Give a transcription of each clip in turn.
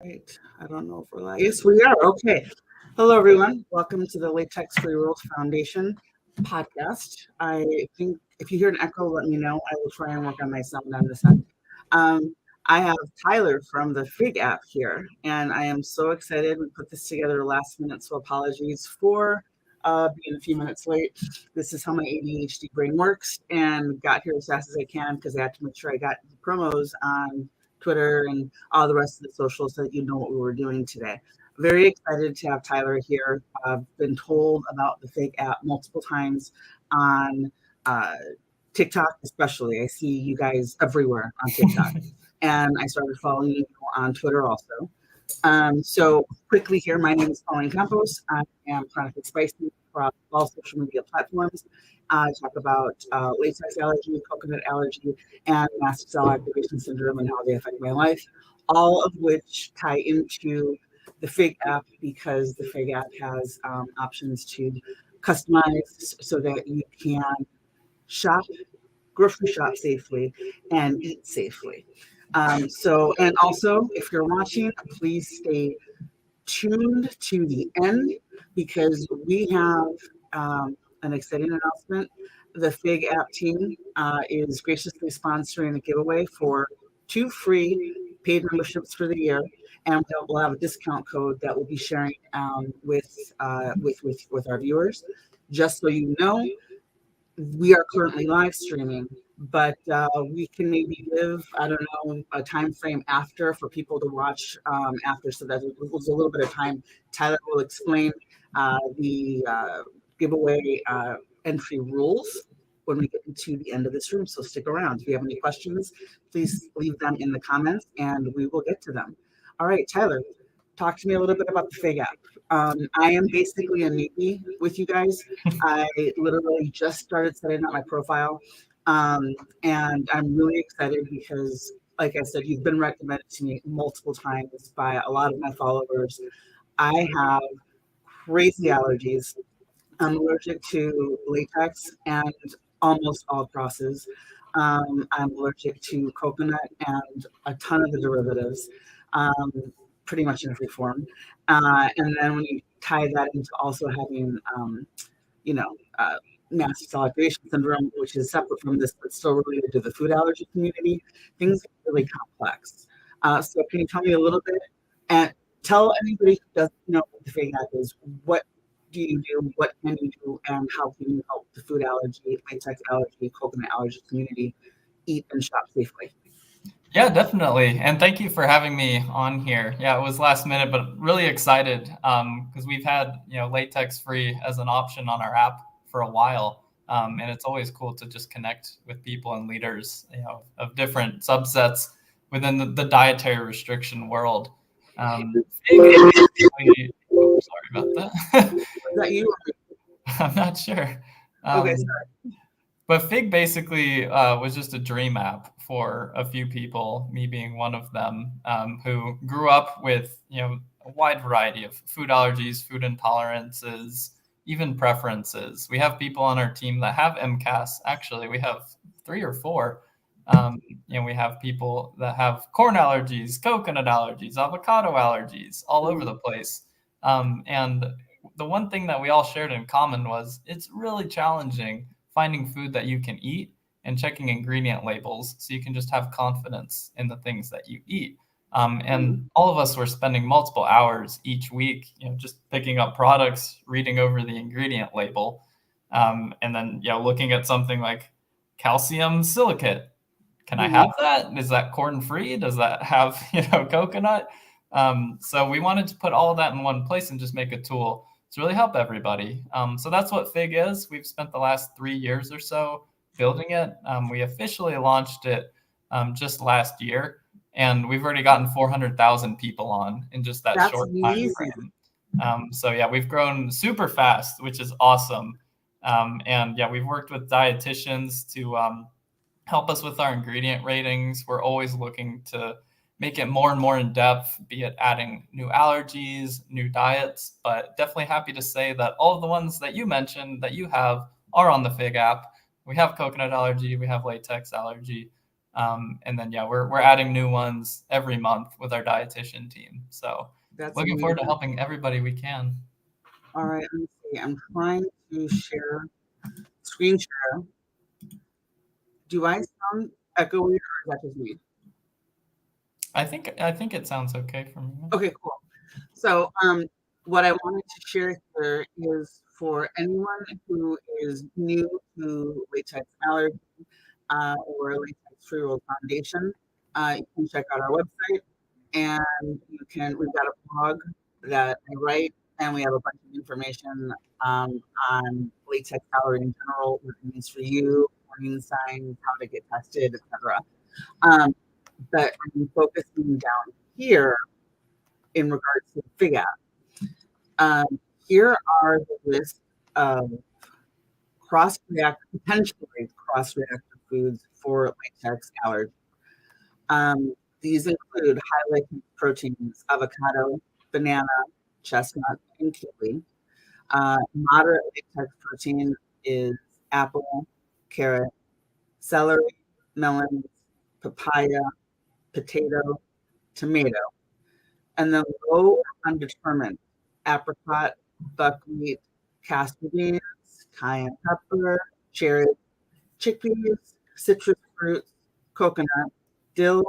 Right. I don't know if we're live. Yes, we are. Okay. Hello, everyone. Welcome to the Latex Free World Foundation podcast. I think if you hear an echo, let me know. I will try and work on my sound on this end. Um, I have Tyler from the Fig app here, and I am so excited. We put this together last minute, so apologies for being a few minutes late. This is how my ADHD brain works, and got here as fast as I can because I had to make sure I got the promos on Twitter and all the rest of the socials so that you know what we were doing today. Very excited to have Tyler here. I've been told about the Fig app multiple times on uh, TikTok, especially. I see you guys everywhere on TikTok. And I started following you on Twitter also. So quickly here, my name is Pauline Campos. I am chronically spicy across all social media platforms. I talk about latex allergy, coconut allergy, and mast cell activation syndrome and how they affect my life, all of which tie into the Fig app because the Fig app has options to customize so that you can shop, grocery shop safely, and eat safely. And also, if you're watching, please stay tuned to the end because we have an exciting announcement. The Fig app team is graciously sponsoring a giveaway for 2 free paid memberships for the year, and we'll have a discount code that we'll be sharing with our viewers. Just so you know, we are currently live streaming, but we can maybe give, I don't know, a time frame after for people to watch after so that it was a little bit of time. Tyler will explain the giveaway entry rules when we get to the end of this room. So stick around. If you have any questions, please leave them in the comments and we will get to them. All right, Tyler, talk to me a little bit about the Fig app. I am basically a newbie with you guys. I literally just started setting up my profile. And I'm really excited because, like I said, you've been recommended to me multiple times by a lot of my followers. I have crazy allergies. I'm allergic to latex and almost all crosses. I'm allergic to coconut and a ton of the derivatives, um, pretty much in every form. And then when you tie that into also having, you know, uh, mast cell activation syndrome, which is separate from this, but still related to the food allergy community, things get really complex. So can you tell me a little bit and tell anybody who doesn't know what the Fig app is, what do you do, what can you do, and how can you help the food allergy, latex allergy, coconut allergy community eat and shop safely? Yeah, definitely. And thank you for having me on here. Yeah, it was last minute, but really excited because we've had, latex free as an option on our app for a while. And it's always cool to just connect with people and leaders, of different subsets within the dietary restriction world. Fig is basically, sorry about that. Is that you? I'm not sure. Okay, Um, but Fig basically was just a dream app for a few people, me being one of them, who grew up with a wide variety of food allergies, food intolerances, even preferences. We have people on our team that have MCAS. Actually, we have 3 or 4. We have people that have corn allergies, coconut allergies, avocado allergies, all over the place. And the one thing that we all shared in common was it's really challenging finding food that you can eat and checking ingredient labels so you can just have confidence in the things that you eat. And all of us were spending multiple hours each week, just picking up products, reading over the ingredient label, and then, looking at something like calcium silicate. Can I have that? Is that corn free? Does that have, coconut? So we wanted to put all of that in one place and just make a tool to really help everybody. So that's what Fig is. We've spent the last 3 years or so building it. We officially launched it just last year, and we've already gotten 400,000 people on in just that that's short amazing. time frame. So yeah, we've grown super fast, which is awesome. And yeah, we've worked with dietitians to help us with our ingredient ratings. We're always looking to make it more and more in depth, be it adding new allergies, new diets, but definitely happy to say that all of the ones that you mentioned that you have are on the Fig app. We have coconut allergy, we have latex allergy. And then, we're adding new ones every month with our dietitian team. So That's looking forward to amazing. helping everybody we can. All right, let me see. I'm trying to screen share. Do I sound echoey or is that just me? I think it sounds okay for me. Okay, cool. So what I wanted to share here is for anyone who is new to latex allergy or Latex Free World Foundation, you can check out our website and we've got a blog that I write and we have a bunch of information on latex allergy in general, what it means for you, warning signs, how to get tested, etc. But I'm focusing down here in regards to the FIG app. Here are the list of potentially cross-reactive foods for latex allergy. These include high latex proteins, avocado, banana, chestnut, and kiwi. Moderate latex protein is apple, carrot, celery, melons, papaya, potato, tomato. And then low or undetermined, apricot, buckwheat, castor beans, cayenne pepper, cherry, chickpeas, citrus fruits, coconut, dill,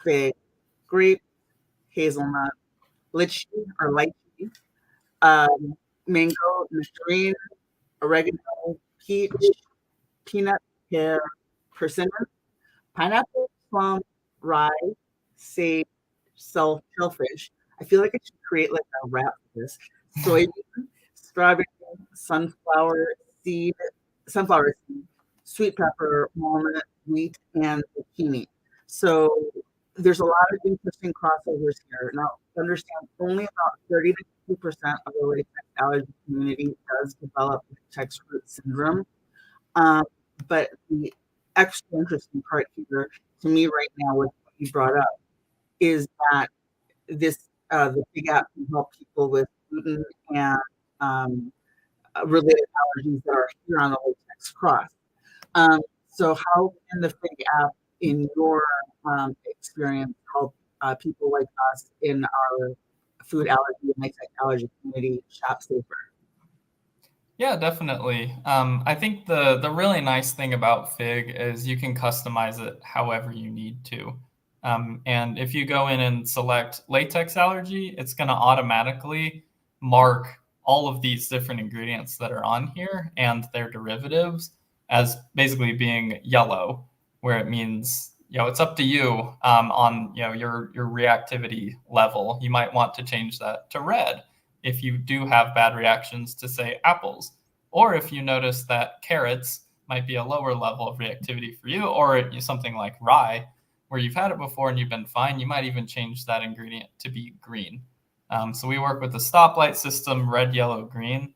fig, grape, hazelnut, lychee or lychee, mango, nectarine, oregano, peach, peanut, pear, persimmon, pineapple, plum, rye, sage, shellfish. I feel like I should create like a wrap for this. Soybean, strawberry, sunflower seed, sweet pepper, walnut, wheat, and zucchini. So there's a lot of interesting crossovers here. Now, understand only about 30 to 50% of the latex allergy community does develop latex root syndrome. But the extra interesting part here to me right now with what you brought up is that the FIG app can help people with gluten and related allergies that are here on the latex cross. So how can the FIG app, in your experience, help people like us in our food allergy and latex allergy community shop safer? Yeah, definitely. I think the really nice thing about Fig is you can customize it however you need to. And if you go in and select latex allergy, it's going to automatically mark all of these different ingredients that are on here and their derivatives as basically being yellow, where it means, it's up to you on, your reactivity level. You might want to change that to red if you do have bad reactions to, say, apples, or if you notice that carrots might be a lower level of reactivity for you, or something like rye, where you've had it before and you've been fine, you might even change that ingredient to be green. So we work with the stoplight system, red, yellow, green.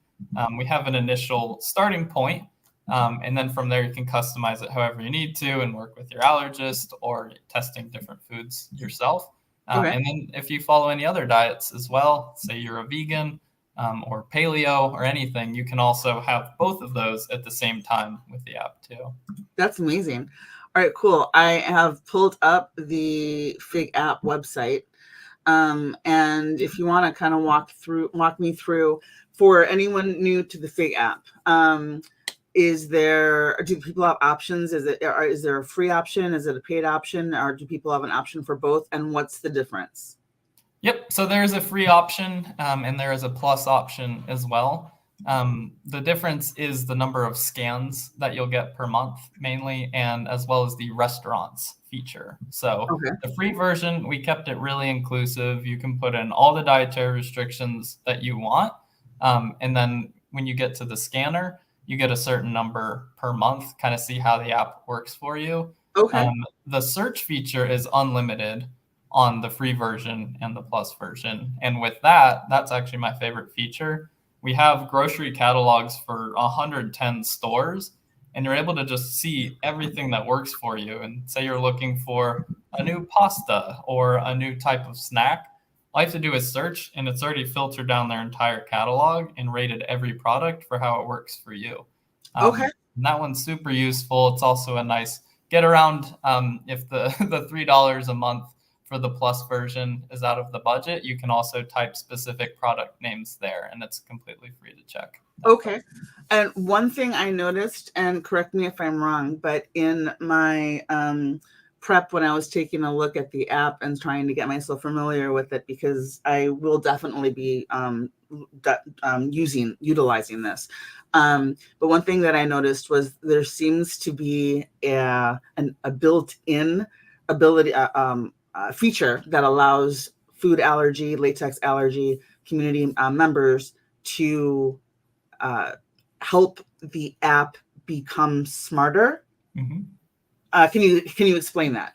We have an initial starting point, and then from there you can customize it however you need to and work with your allergist or testing different foods yourself. Okay. And then if you follow any other diets as well, say you're a vegan or paleo or anything, you can also have both of those at the same time with the app too. That's amazing. All right, cool. I have pulled up the FIG app website. And if you want to kind of walk me through, for anyone new to the FIG app, do people have options? Is there a free option? Is it a paid option? Or do people have an option for both? And what's the difference? Yep. So there's a free option and there is a plus option as well. The difference is the number of scans that you'll get per month mainly, and as well as the restaurants feature. So The free version, we kept it really inclusive. You can put in all the dietary restrictions that you want. And then when you get to the scanner, you get a certain number per month, kind of see how the app works for you. Okay. The search feature is unlimited on the free version and the plus version. And with that, that's actually my favorite feature. We have grocery catalogs for 110 stores, and you're able to just see everything that works for you. And say you're looking for a new pasta or a new type of snack, all you have to do is search, and it's already filtered down their entire catalog and rated every product for how it works for you. Okay. And that one's super useful. It's also a nice get around, if the the $3 a month for the plus version is out of the budget, you can also type specific product names there, and it's completely free to check. Okay. And one thing I noticed, and correct me if I'm wrong, but in my prep when I was taking a look at the app and trying to get myself familiar with it, because I will definitely be utilizing this. But one thing that I noticed was there seems to be a built-in ability feature that allows food allergy, latex allergy community members to help the app become smarter. Mm-hmm. Can you explain that?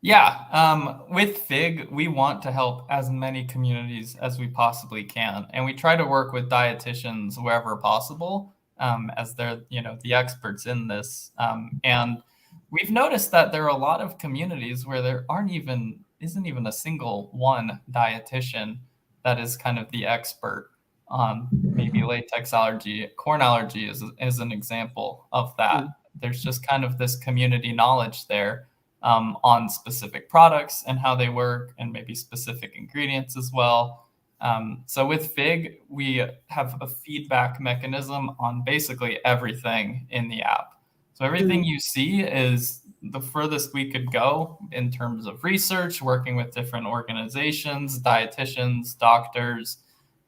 Yeah, with Fig, we want to help as many communities as we possibly can, and we try to work with dietitians wherever possible, as they're the experts in this. And we've noticed that there are a lot of communities where there isn't even a single one dietitian that is kind of the expert on maybe latex allergy. Corn allergy is an example of that. Mm. There's just kind of this community knowledge there, on specific products and how they work, and maybe specific ingredients as well. So with Fig, we have a feedback mechanism on basically everything in the app. So everything you see is the furthest we could go in terms of research, working with different organizations, dietitians, doctors.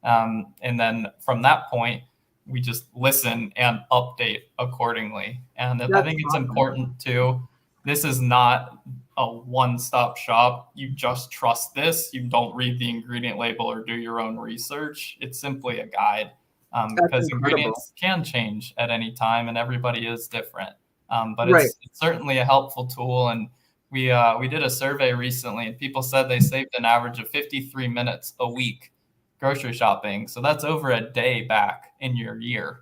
And then from that point, we just listen and update accordingly. And I think it's important too. This is not a one-stop shop. You just trust this. You don't read the ingredient label or do your own research. It's simply a guide, because ingredients can change at any time and everybody is different. But it's certainly a helpful tool. And we did a survey recently, and people said they saved an average of 53 minutes a week grocery shopping. So that's over a day back in your year,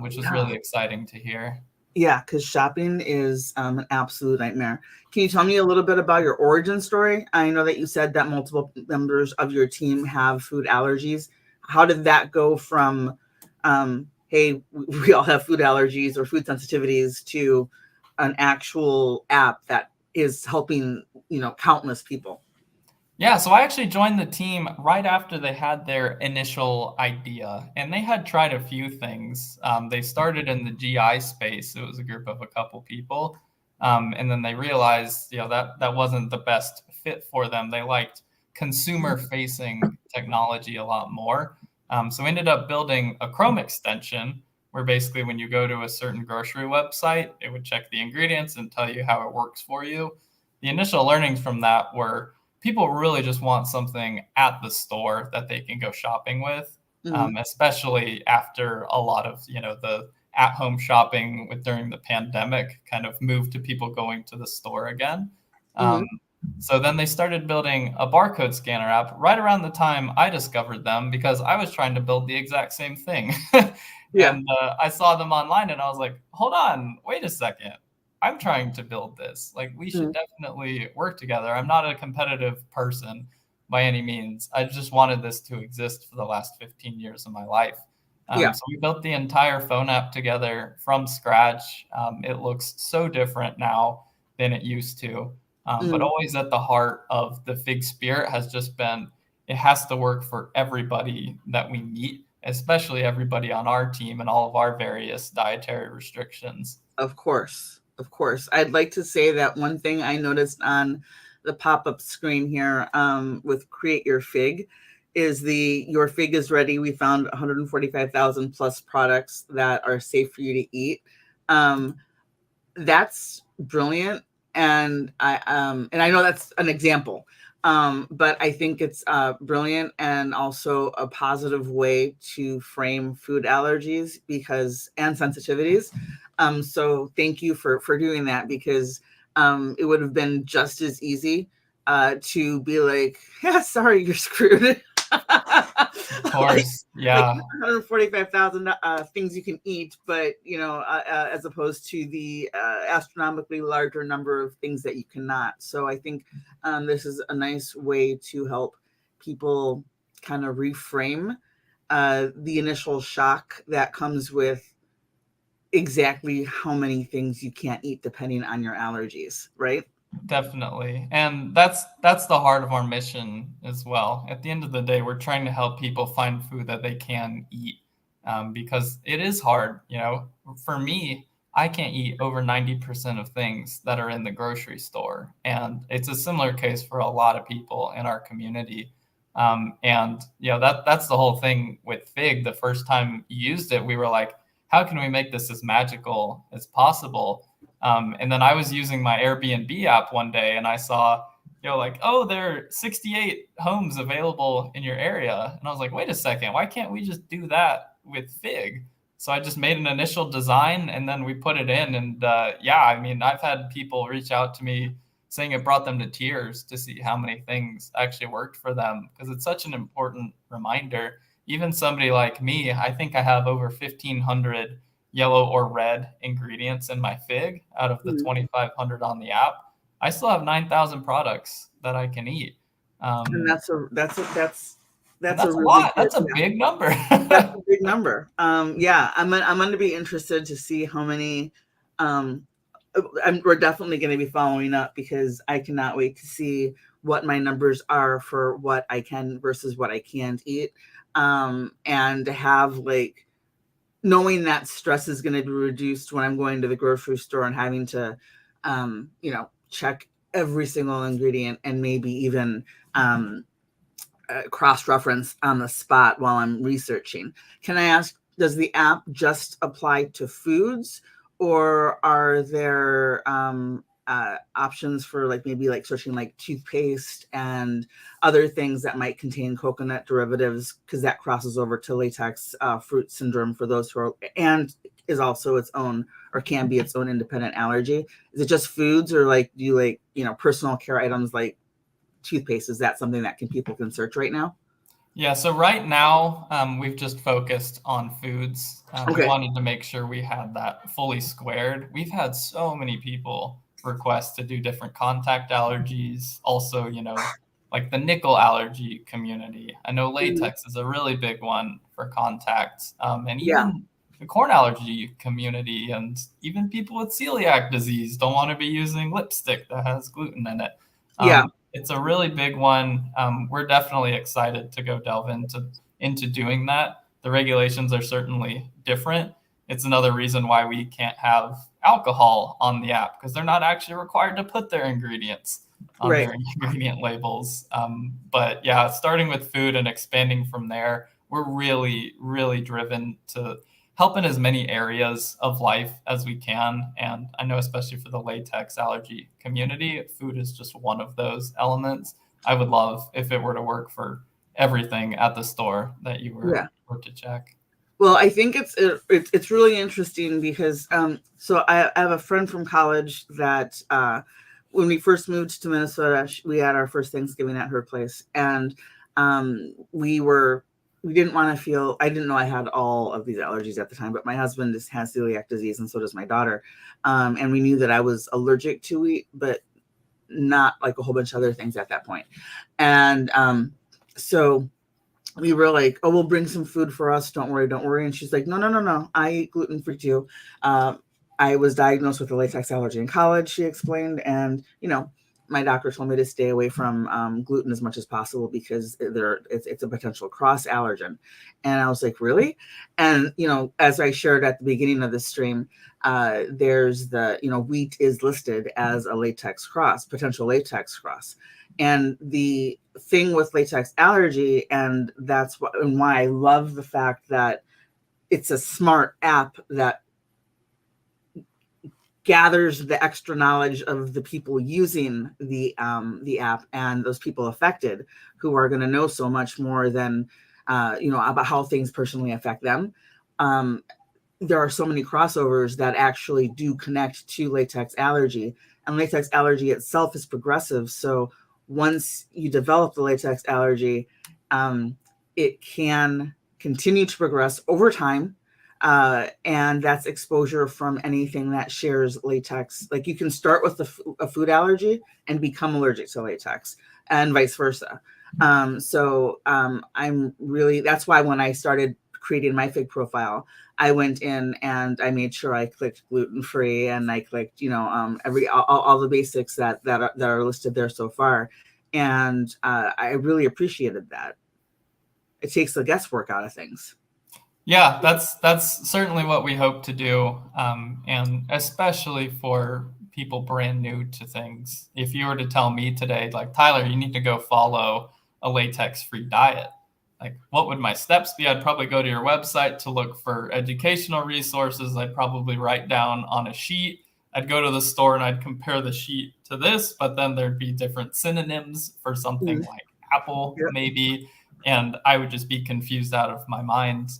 which is really exciting to hear. Yeah, because shopping is an absolute nightmare. Can you tell me a little bit about your origin story? I know that you said that multiple members of your team have food allergies. How did that go from, hey, we all have food allergies or food sensitivities, to an actual app that is helping, countless people? Yeah, so I actually joined the team right after they had their initial idea, and they had tried a few things. They started in the GI space. It was a group of a couple people, and then they realized, that wasn't the best fit for them. They liked consumer-facing technology a lot more. So we ended up building a Chrome extension where basically when you go to a certain grocery website, it would check the ingredients and tell you how it works for you. The initial learnings from that were, people really just want something at the store that they can go shopping with, especially after a lot of, the at-home shopping during the pandemic kind of moved to people going to the store again. So then they started building a barcode scanner app right around the time I discovered them, because I was trying to build the exact same thing. And I saw them online and I was like, hold on, wait a second. I'm trying to build this. Like, we should definitely work together. I'm not a competitive person by any means. I just wanted this to exist for the last 15 years of my life. So we built the entire phone app together from scratch. It looks so different now than it used to. But always at the heart of the Fig spirit has just been, it has to work for everybody that we meet, especially everybody on our team and all of our various dietary restrictions. Of course. I'd like to say that one thing I noticed on the pop-up screen here with Create Your Fig is your Fig is ready. We found 145,000 plus products that are safe for you to eat. That's brilliant. And I know that's an example, but I think it's brilliant and also a positive way to frame food allergies and sensitivities. So thank you for doing that, because it would have been just as easy to be like, yeah, sorry, you're screwed. Of course, yeah. Like 145,000 things you can eat, but as opposed to the astronomically larger number of things that you cannot. So I think this is a nice way to help people kind of reframe the initial shock that comes with exactly how many things you can't eat depending on your allergies, right? Definitely. And that's the heart of our mission as well. At the end of the day, we're trying to help people find food that they can eat, because it is hard. For me, I can't eat over 90% of things that are in the grocery store. And it's a similar case for a lot of people in our community. And that's the whole thing with Fig. The first time you used it, we were like, how can we make this as magical as possible? And then I was using my Airbnb app one day and I saw, like, oh, there are 68 homes available in your area. And I was like, wait a second, why can't we just do that with Fig? So I just made an initial design and then we put it in. And I mean, I've had people reach out to me saying it brought them to tears to see how many things actually worked for them, because it's such an important reminder. Even somebody like me, I think I have over 1,500 yellow or red ingredients in my Fig out of the 2,500 on the app. I still have 9,000 products that I can eat. And that's a really lot. That's a big number. That's a big number. I'm going to be interested to see how many. We're definitely going to be following up, because I cannot wait to see what my numbers are for what I can versus what I can't eat, and to have knowing that stress is going to be reduced when I'm going to the grocery store and having to, check every single ingredient and maybe even cross-reference on the spot while I'm researching. Can I ask, does the app just apply to foods, or are there options for maybe searching toothpaste and other things that might contain coconut derivatives, because that crosses over to latex fruit syndrome for those who are, and is also its own, or can be its own independent allergy? Is it just foods, or do you personal care items like toothpaste? Is that something that people can search right now? Yeah, so right now we've just focused on foods. Okay. We wanted to make sure we had that fully squared. We've had so many people request to do different contact allergies. Also, like the nickel allergy community. I know latex is a really big one for contacts, and even the corn allergy community, and even people with celiac disease don't want to be using lipstick that has gluten in it. It's a really big one. We're definitely excited to go delve into doing that. The regulations are certainly different. It's another reason why we can't have alcohol on the app, because they're not actually required to put their ingredients on their ingredient labels. But yeah, starting with food and expanding from there, we're really, really driven to help in as many areas of life as we can. And I know, especially for the latex allergy community, food is just one of those elements. I would love if it were to work for everything at the store that you were to check. Well, I think it's really interesting, because so I have a friend from college that when we first moved to Minnesota, we had our first Thanksgiving at her place, and we didn't want to feel, I didn't know I had all of these allergies at the time, but my husband has celiac disease, and so does my daughter. And we knew that I was allergic to wheat, but not like a whole bunch of other things at that point. And so we were like, oh, we'll bring some food for us. Don't worry. And she's like, no. I eat gluten-free too. I was diagnosed with a latex allergy in college, she explained. And, my doctor told me to stay away from gluten as much as possible, because it's a potential cross allergen. And I was like, really? And, as I shared at the beginning of the stream, there's the, wheat is listed as a latex cross, potential latex cross. And the thing with latex allergy, and that's why I love the fact that it's a smart app that gathers the extra knowledge of the people using the app, and those people affected, who are going to know so much more than about how things personally affect them. There are so many crossovers that actually do connect to latex allergy, and latex allergy itself is progressive. So once you develop the latex allergy, it can continue to progress over time. And that's exposure from anything that shares latex. Like, you can start with a food allergy and become allergic to latex, and vice versa. I'm really, that's why when I started creating my fig profile, I went in and I made sure I clicked gluten-free, and I clicked, all the basics that are listed there so far. And I really appreciated that. It takes the guesswork out of things. Yeah, that's certainly what we hope to do, and especially for people brand new to things. If you were to tell me today, like, Tyler, you need to go follow a latex-free diet, like, what would my steps be? I'd probably go to your website to look for educational resources. I'd probably write down on a sheet. I'd go to the store and I'd compare the sheet to this, but then there'd be different synonyms for something like apple, Yep. maybe. And I would just be confused out of my mind.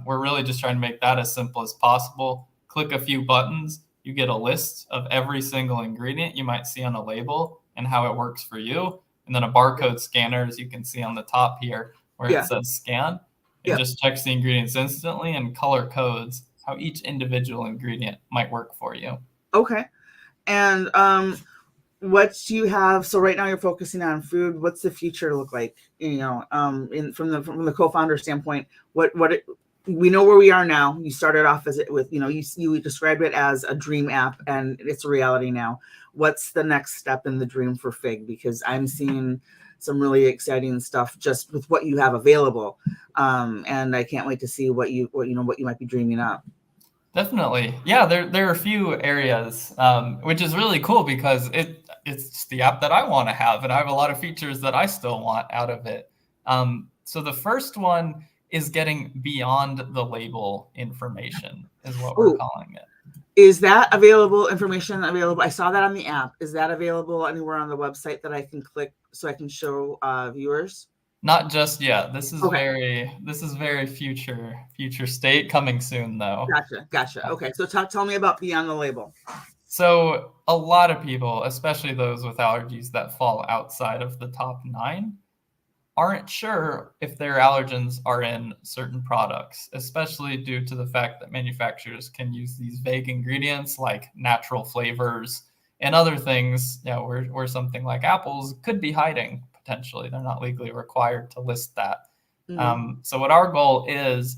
We're really just trying to make that as simple as possible. Click a few buttons, you get a list of every single ingredient you might see on a label and how it works for you. And then a barcode scanner, as you can see on the top here, where it says scan. It just checks the ingredients instantly and color codes how each individual ingredient might work for you. Okay. And what do you have? So right now you're focusing on food. What's the future look like? From the co-founder standpoint, we know where we are now. You started off you described it as a dream app, and it's a reality now. What's the next step in the dream for Fig? Because I'm seeing some really exciting stuff just with what you have available, and I can't wait to see what you might be dreaming up. Definitely. Yeah, there are a few areas, which is really cool because it's the app that I want to have, and I have a lot of features that I still want out of it. So the first one is getting beyond the label information, is what we're calling it. Is that information available? I saw that on the app. Is that available anywhere on the website that I can click so I can show viewers? Not just yet. This is very future state, coming soon though. Gotcha. Okay, so tell me about beyond the label. So a lot of people, especially those with allergies that fall outside of the top 9, aren't sure if their allergens are in certain products, especially due to the fact that manufacturers can use these vague ingredients like natural flavors and other things, where something like apples could be hiding potentially. They're not legally required to list that. So what our goal is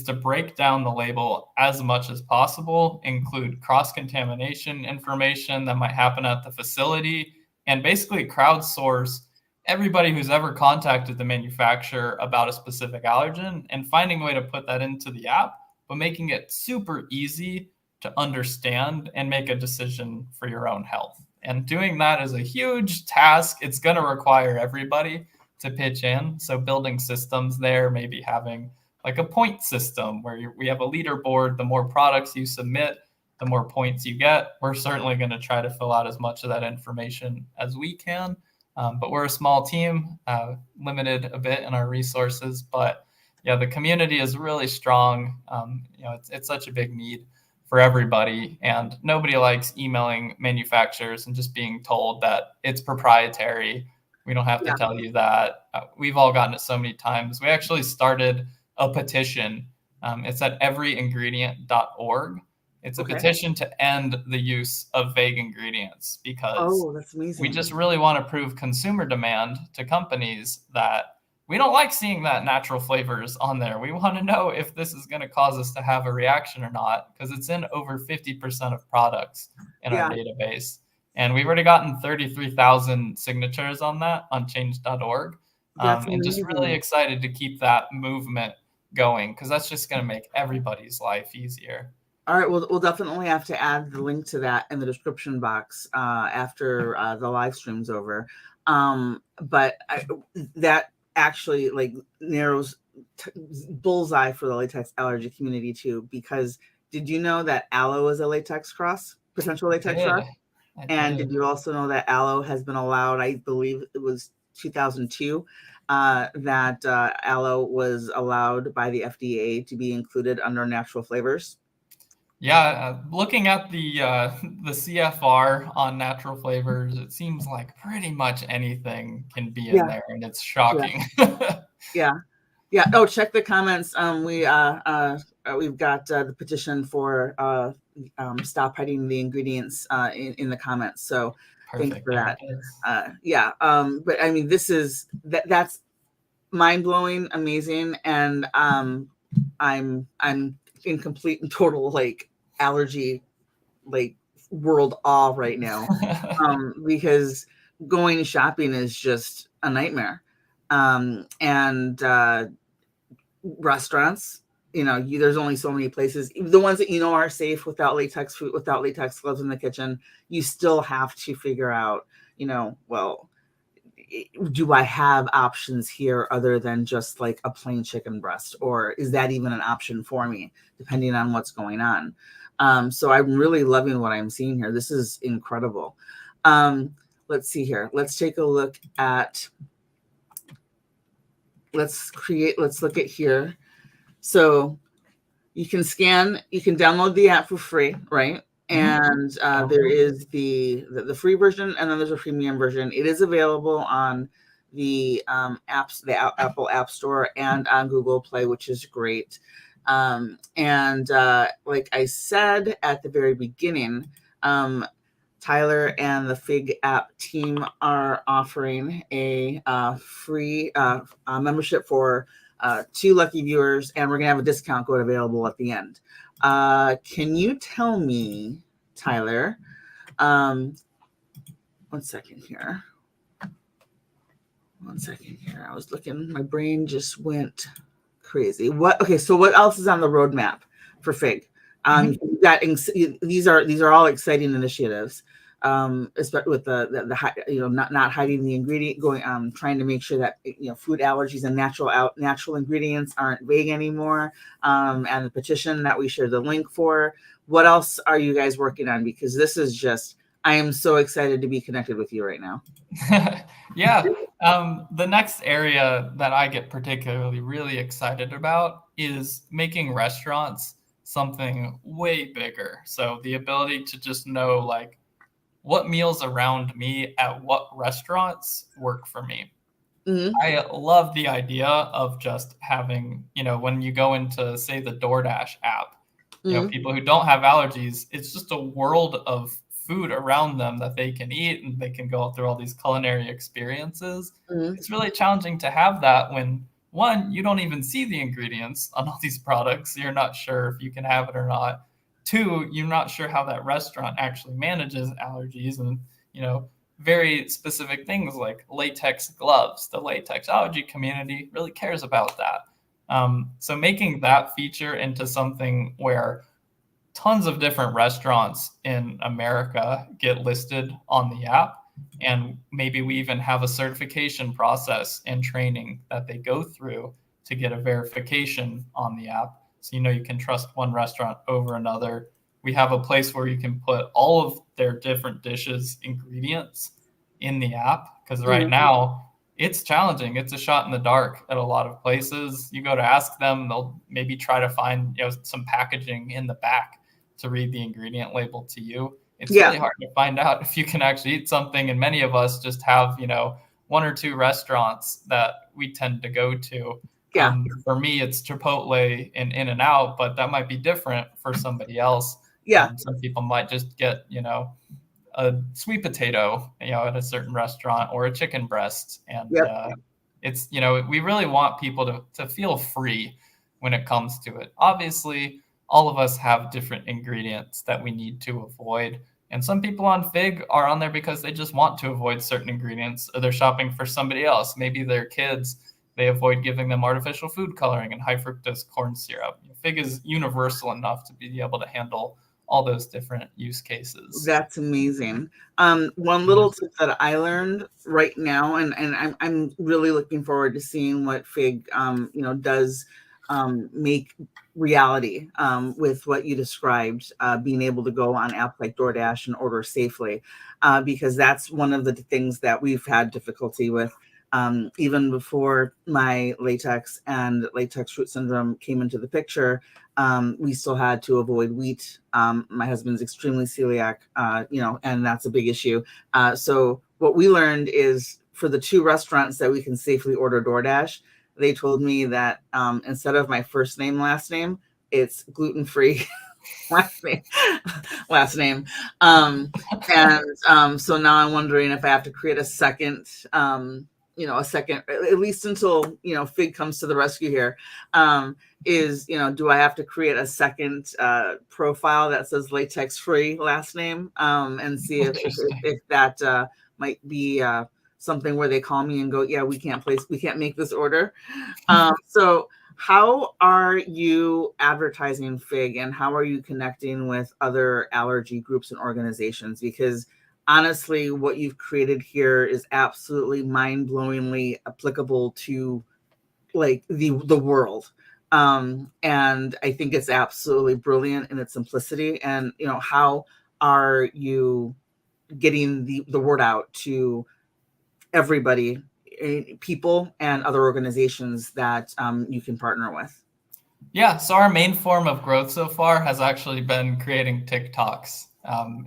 to break down the label as much as possible, include cross-contamination information that might happen at the facility, and basically crowdsource everybody who's ever contacted the manufacturer about a specific allergen and finding a way to put that into the app, but making it super easy to understand and make a decision for your own health. And doing that is a huge task. It's going to require everybody to pitch in. So building systems there, maybe having like a point system where we have a leaderboard. The more products you submit, the more points you get. We're certainly going to try to fill out as much of that information as we can. But we're a small team, limited a bit in our resources. But yeah, the community is really strong. It's such a big need for everybody, and nobody likes emailing manufacturers and just being told that it's proprietary. We don't have to tell you that. We've all gotten it so many times. We actually started a petition. It's at everyingredient.org. It's a petition to end the use of vague ingredients because that's amazing. We just really want to prove consumer demand to companies that we don't like seeing that natural flavors on there. We want to know if this is going to cause us to have a reaction or not, because it's in over 50% of products in our database. And we've already gotten 33,000 signatures on that on change.org. And just really excited to keep that movement going, because that's just going to make everybody's life easier. All right, we'll definitely have to add the link to that in the description box after the live stream's over. But that actually narrows bullseye for the latex allergy community too, because did you know that aloe is a latex cross, potential latex cross? And did you also know that aloe has been allowed, I believe it was 2002, that aloe was allowed by the FDA to be included under natural flavors? Yeah, looking at the CFR on natural flavors, it seems like pretty much anything can be in there, and it's shocking. Yeah. Oh, check the comments. We've got the petition for stop hiding the ingredients in the comments. So thanks for that. But I mean, that's mind blowing, amazing, and I'm in complete and total like allergy like world awe right now, because going shopping is just a nightmare. And restaurants, there's only so many places. The ones that are safe without latex food, without latex gloves in the kitchen, you still have to figure out, well, do I have options here other than just like a plain chicken breast, or is that even an option for me, depending on what's going on? So I'm really loving what I'm seeing here. This is incredible. Let's see here. Let's take a look at, let's look at here. So you can download the app for free, right? And there is the free version, and then there's a premium version. It is available on the Apple App Store and on Google Play, which is great. And like I said at the very beginning, Tyler and the Fig app team are offering a free membership for 2 lucky viewers, and we're gonna have a discount code available at the end. Can you tell me, Tyler? 1 second here. 1 second here. I was looking. My brain just went crazy. Okay, so what else is on the roadmap for Fig? These are all exciting initiatives. Especially with the not hiding the ingredient, trying to make sure that food allergies and natural ingredients aren't vague anymore, and the petition that we shared the link for. What else are you guys working on? Because this is just, I am so excited to be connected with you right now. Yeah. The next area that I get particularly really excited about is making restaurants something way bigger. So the ability to just know like what meals around me at what restaurants work for me. Mm-hmm. I love the idea of just having, when you go into, say, the DoorDash app, mm-hmm. People who don't have allergies, it's just a world of food around them that they can eat, and they can go through all these culinary experiences. Mm-hmm. It's really challenging to have that when, one, you don't even see the ingredients on all these products. You're not sure if you can have it or not. 2, you're not sure how that restaurant actually manages allergies and, very specific things like latex gloves. The latex allergy community really cares about that. So making that feature into something where tons of different restaurants in America get listed on the app, and maybe we even have a certification process and training that they go through to get a verification on the app. So, you can trust one restaurant over another. We have a place where you can put all of their different dishes, ingredients in the app, because right now it's challenging. It's a shot in the dark at a lot of places. You go to ask them, they'll maybe try to find some packaging in the back to read the ingredient label to you. It's really hard to find out if you can actually eat something. And many of us just have, 1 or 2 restaurants that we tend to go to. Yeah. For me, it's Chipotle and In-N-Out, but that might be different for somebody else. Yeah. Some people might just get, a sweet potato, at a certain restaurant, or a chicken breast. And it's, we really want people to feel free when it comes to it. Obviously, all of us have different ingredients that we need to avoid. And some people on Fig are on there because they just want to avoid certain ingredients, or they're shopping for somebody else. Maybe their kids, they avoid giving them artificial food coloring and high fructose corn syrup. Fig is universal enough to be able to handle all those different use cases. That's amazing. One little tip that I learned right now, and I'm really looking forward to seeing what Fig, does make reality with what you described, being able to go on apps like DoorDash and order safely, because that's one of the things that we've had difficulty with. Even before my latex and latex root syndrome came into the picture, we still had to avoid wheat. My husband's extremely celiac, and that's a big issue. So what we learned is, for the 2 restaurants that we can safely order DoorDash, they told me that instead of my first name, last name, it's gluten-free last name. So now I'm wondering if I have to create a second a second, at least until, Fig comes to the rescue here, is, do I have to create a second profile that says latex free last name, and see if that might be something where they call me and go, yeah, we can't make this order. So how are you advertising Fig, and how are you connecting with other allergy groups and organizations? Because honestly, what you've created here is absolutely mind-blowingly applicable to like the world. And I think it's absolutely brilliant in its simplicity. And how are you getting the word out to everybody, people and other organizations that you can partner with? Yeah, so our main form of growth so far has actually been creating TikToks.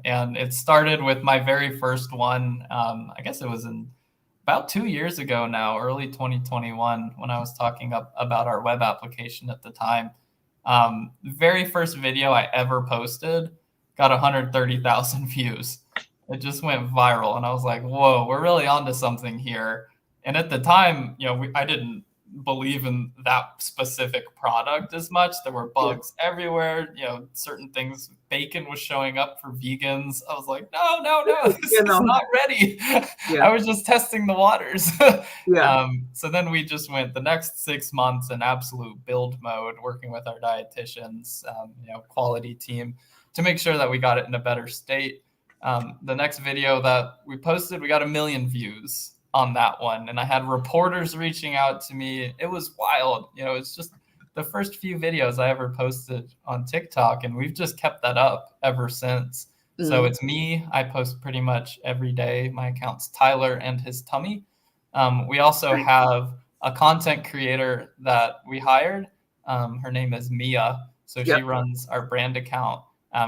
And it started with my very first one. I guess it was in about 2 years ago now, early 2021, when I was talking about our web application at the time. The very first video I ever posted got 130,000 views. It just went viral, and I was like, whoa, we're really onto something here. And at the time, I didn't believe in that specific product as much. There were bugs everywhere. Certain things, bacon was showing up for vegans. I was like, no, this is not ready. I was just testing the waters. So then we just went the next 6 months in absolute build mode, working with our dietitians, quality team, to make sure that we got it in a better state. The next video that we posted, we got 1 million views on that one. And I had reporters reaching out to me. It was wild. It's just the first few videos I ever posted on TikTok, and we've just kept that up ever since. So it's me. I post pretty much every day. My account's Tyler and his tummy. We also have a content creator that we hired. Her name is Mia. So she runs our brand account.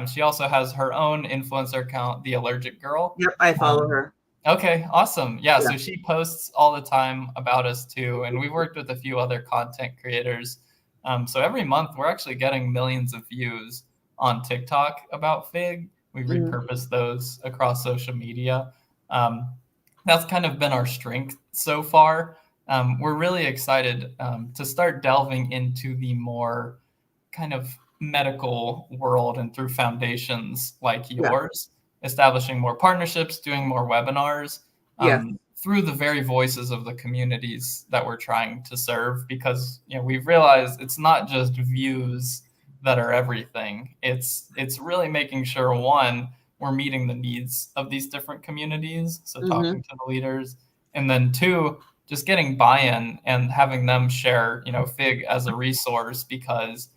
She also has her own influencer account, The Allergic Girl. Yep, I follow her. Okay, awesome. Yeah, so she posts all the time about us too. And we've worked with a few other content creators. So every month we're actually getting millions of views on TikTok about Fig. We repurpose those across social media. That's kind of been our strength so far. We're really excited to start delving into the more kind of medical world, and through foundations like yours, establishing more partnerships, doing more webinars, through the very voices of the communities that we're trying to serve. Because we've realized it's not just views that are everything. It's really making sure, one, we're meeting the needs of these different communities, so talking to the leaders, and then two, just getting buy-in and having them share Fig as a resource, because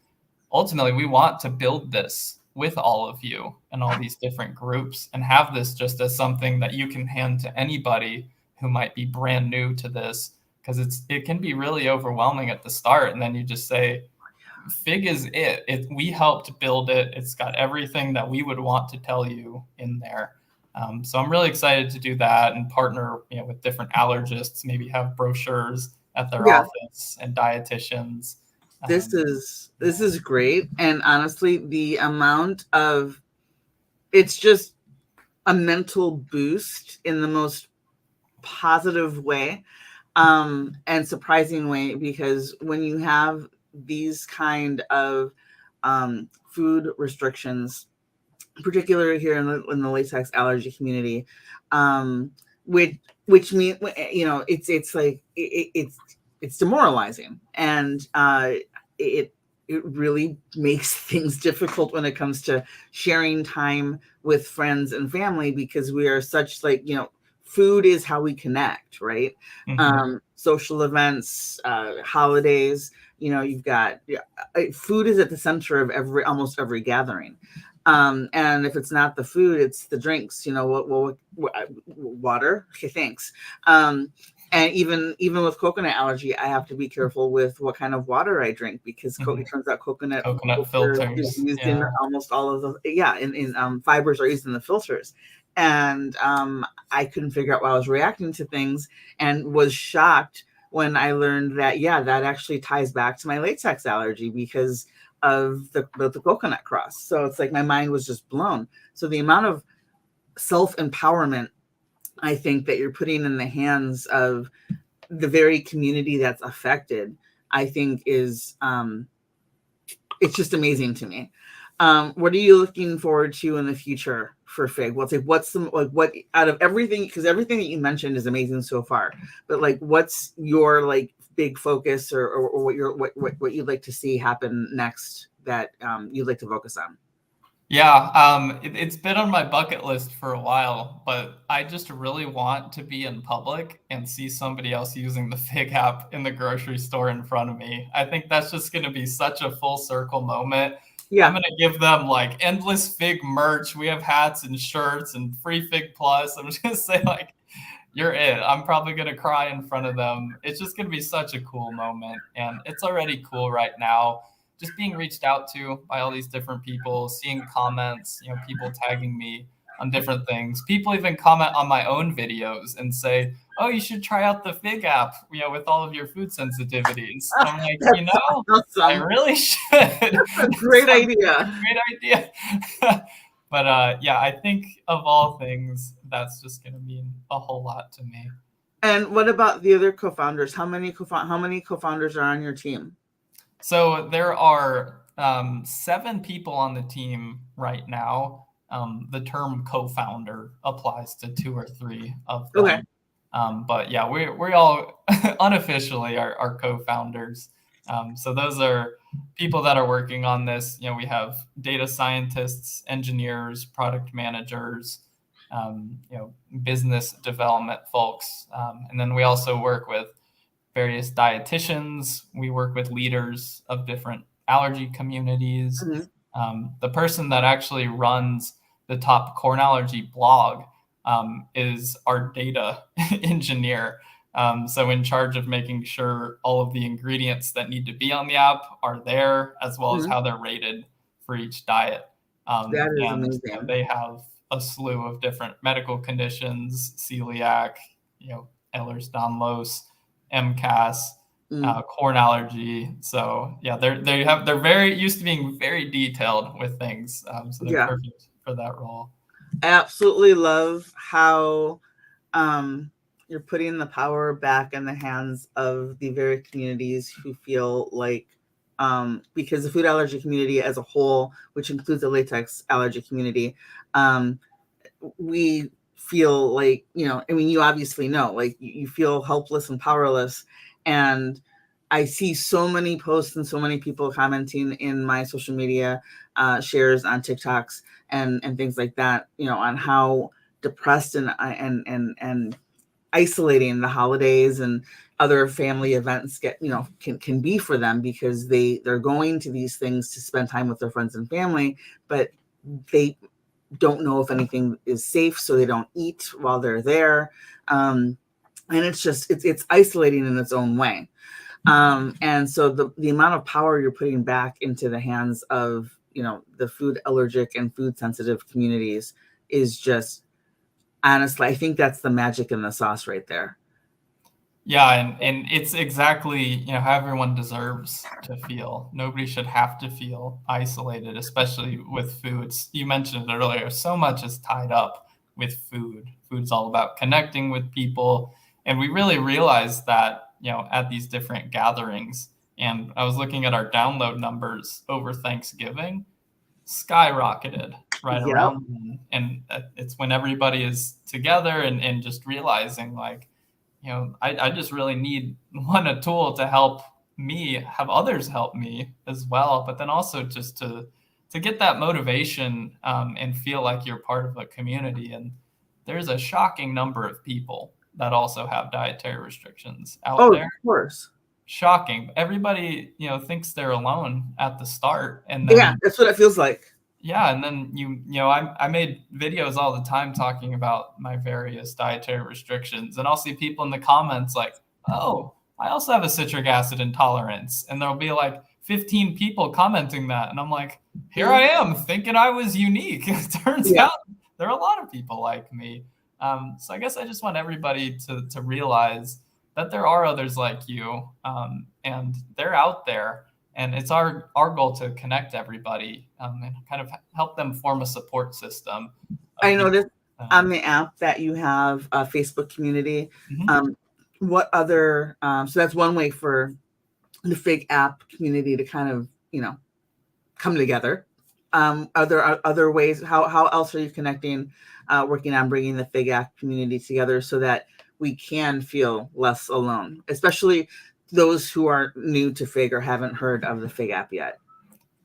ultimately we want to build this with all of you and all these different groups, and have this just as something that you can hand to anybody who might be brand new to this, because it can be really overwhelming at the start, and then you just say, Fig is it. We helped build it. It's got everything that we would want to tell you in there. So I'm really excited to do that and partner with different allergists, maybe have brochures at their office, and dietitians. This is great. And honestly, the amount of, it's just a mental boost in the most positive way, and surprising way, because when you have these kind of food restrictions, particularly here in the latex allergy community, which means it's like it's demoralizing, and it really makes things difficult when it comes to sharing time with friends and family, because we are such food is how we connect, right? Social events, holidays, you've got food is at the center of almost every gathering. And if it's not the food, it's the drinks, water. Okay, thanks. And even with coconut allergy, I have to be careful with what kind of water I drink, because it turns out coconut filters is used in almost all of the fibers are used in the filters. And I couldn't figure out why I was reacting to things, and was shocked when I learned that that actually ties back to my latex allergy because of the coconut cross. So it's like my mind was just blown. So the amount of self-empowerment I think that you're putting in the hands of the very community that's affected, I think is it's just amazing to me. What are you looking forward to in the future for Fig? What's the like what out of everything, because everything that you mentioned is amazing so far, but like what's your like big focus, or what you'd like to see happen next that you'd like to focus on? Yeah, it's been on my bucket list for a while, but I just really want to be in public and see somebody else using the Fig app in the grocery store in front of me. I think that's just going to be such a full circle moment. Yeah. I'm going to give them like endless Fig merch. We have hats and shirts and free Fig Plus. I'm just going to say like, you're it. I'm probably going to cry in front of them. It's just going to be such a cool moment. And it's already cool right now. Just being reached out to by all these different people, seeing comments, people tagging me on different things. People even comment on my own videos and say, oh, you should try out the Fig app, with all of your food sensitivities. I'm like, I really should. That's a great idea. Great idea. But yeah, I think of all things, that's just going to mean a whole lot to me. And what about the other co-founders? How many co-founders are on your team? So there are 7 people on the team right now. The term co-founder applies to 2 or 3 of them. Okay. But yeah, we all unofficially are co-founders. So those are people that are working on this. We have data scientists, engineers, product managers, business development folks. And then we also work with various dietitians. We work with leaders of different allergy communities. Mm-hmm. The person that actually runs the top corn allergy blog is our data engineer. So in charge of making sure all of the ingredients that need to be on the app are there, as well as how they're rated for each diet. That is amazing. They have a slew of different medical conditions: celiac, Ehlers-Danlos, MCAS, corn allergy. So yeah, they're very used to being very detailed with things. So they're perfect for that role. I absolutely love how you're putting the power back in the hands of the very communities who feel like, because the food allergy community as a whole, which includes the latex allergy community, we feel like, you obviously know, like you feel helpless and powerless. And I see so many posts and so many people commenting in my social media shares on TikToks and things like that, on how depressed and isolating the holidays and other family events can be for them, because they're going to these things to spend time with their friends and family, but they don't know if anything is safe, so they don't eat while they're there. And it's isolating in its own way. And so the amount of power you're putting back into the hands of, the food allergic and food sensitive communities is just, honestly, I think that's the magic in the sauce right there. Yeah, and it's exactly, how everyone deserves to feel. Nobody should have to feel isolated, especially with foods. You mentioned it earlier, so much is tied up with food. Food's all about connecting with people. And we really realized that, at these different gatherings. And I was looking at our download numbers over Thanksgiving, skyrocketed around then. And it's when everybody is together and just realizing like, I just really need a tool to help me have others help me as well, but then also just to get that motivation and feel like you're part of a community. And there's a shocking number of people that also have dietary restrictions out there. Of course. Shocking. Everybody, thinks they're alone at the start. And then, that's what it feels like. Yeah, and then I made videos all the time talking about my various dietary restrictions, and I'll see people in the comments like, "Oh, I also have a citric acid intolerance," and there'll be like 15 people commenting that, and I'm like, "Here I am thinking I was unique." It turns out there are a lot of people like me. So I guess I just want everybody to realize that there are others like you, and they're out there. And it's our goal to connect everybody and kind of help them form a support system. I noticed on the app that you have a Facebook community. what other, so that's one way for the Fig app community to kind of, come together. Are there other ways? How else are you connecting, working on bringing the Fig app community together so that we can feel less alone, especially those who are new to Fig or haven't heard of the Fig app yet?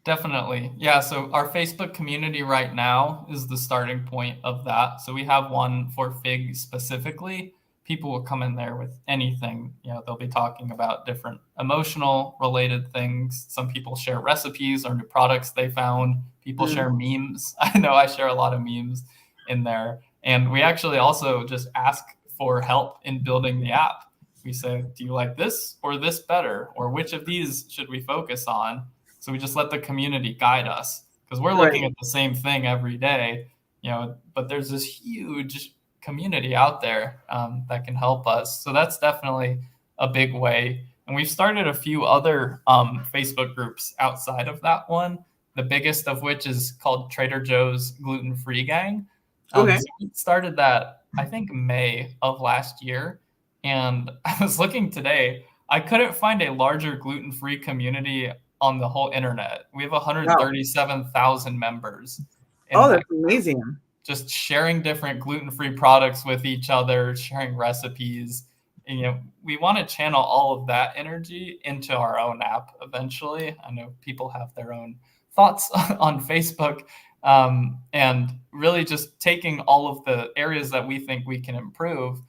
Definitely. Yeah. So our Facebook community right now is the starting point of that. So we have one for Fig specifically. People will come in there with anything. They'll be talking about different emotional related things. Some people share recipes or new products they found. People share memes. I know I share a lot of memes in there. And we actually also just ask for help in building the app. We say, do you like this or this better? Or which of these should we focus on? So we just let the community guide us because we're looking at the same thing every day, but there's this huge community out there that can help us. So that's definitely a big way. And we've started a few other Facebook groups outside of that one, the biggest of which is called Trader Joe's Gluten-Free Gang. So we started that, I think, May of last year. And I was looking today, I couldn't find a larger gluten-free community on the whole internet. We have 137,000 members. Oh, that's amazing. Just sharing different gluten-free products with each other, sharing recipes. And, we want to channel all of that energy into our own app eventually. I know people have their own thoughts on Facebook, and really just taking all of the areas that we think we can improve.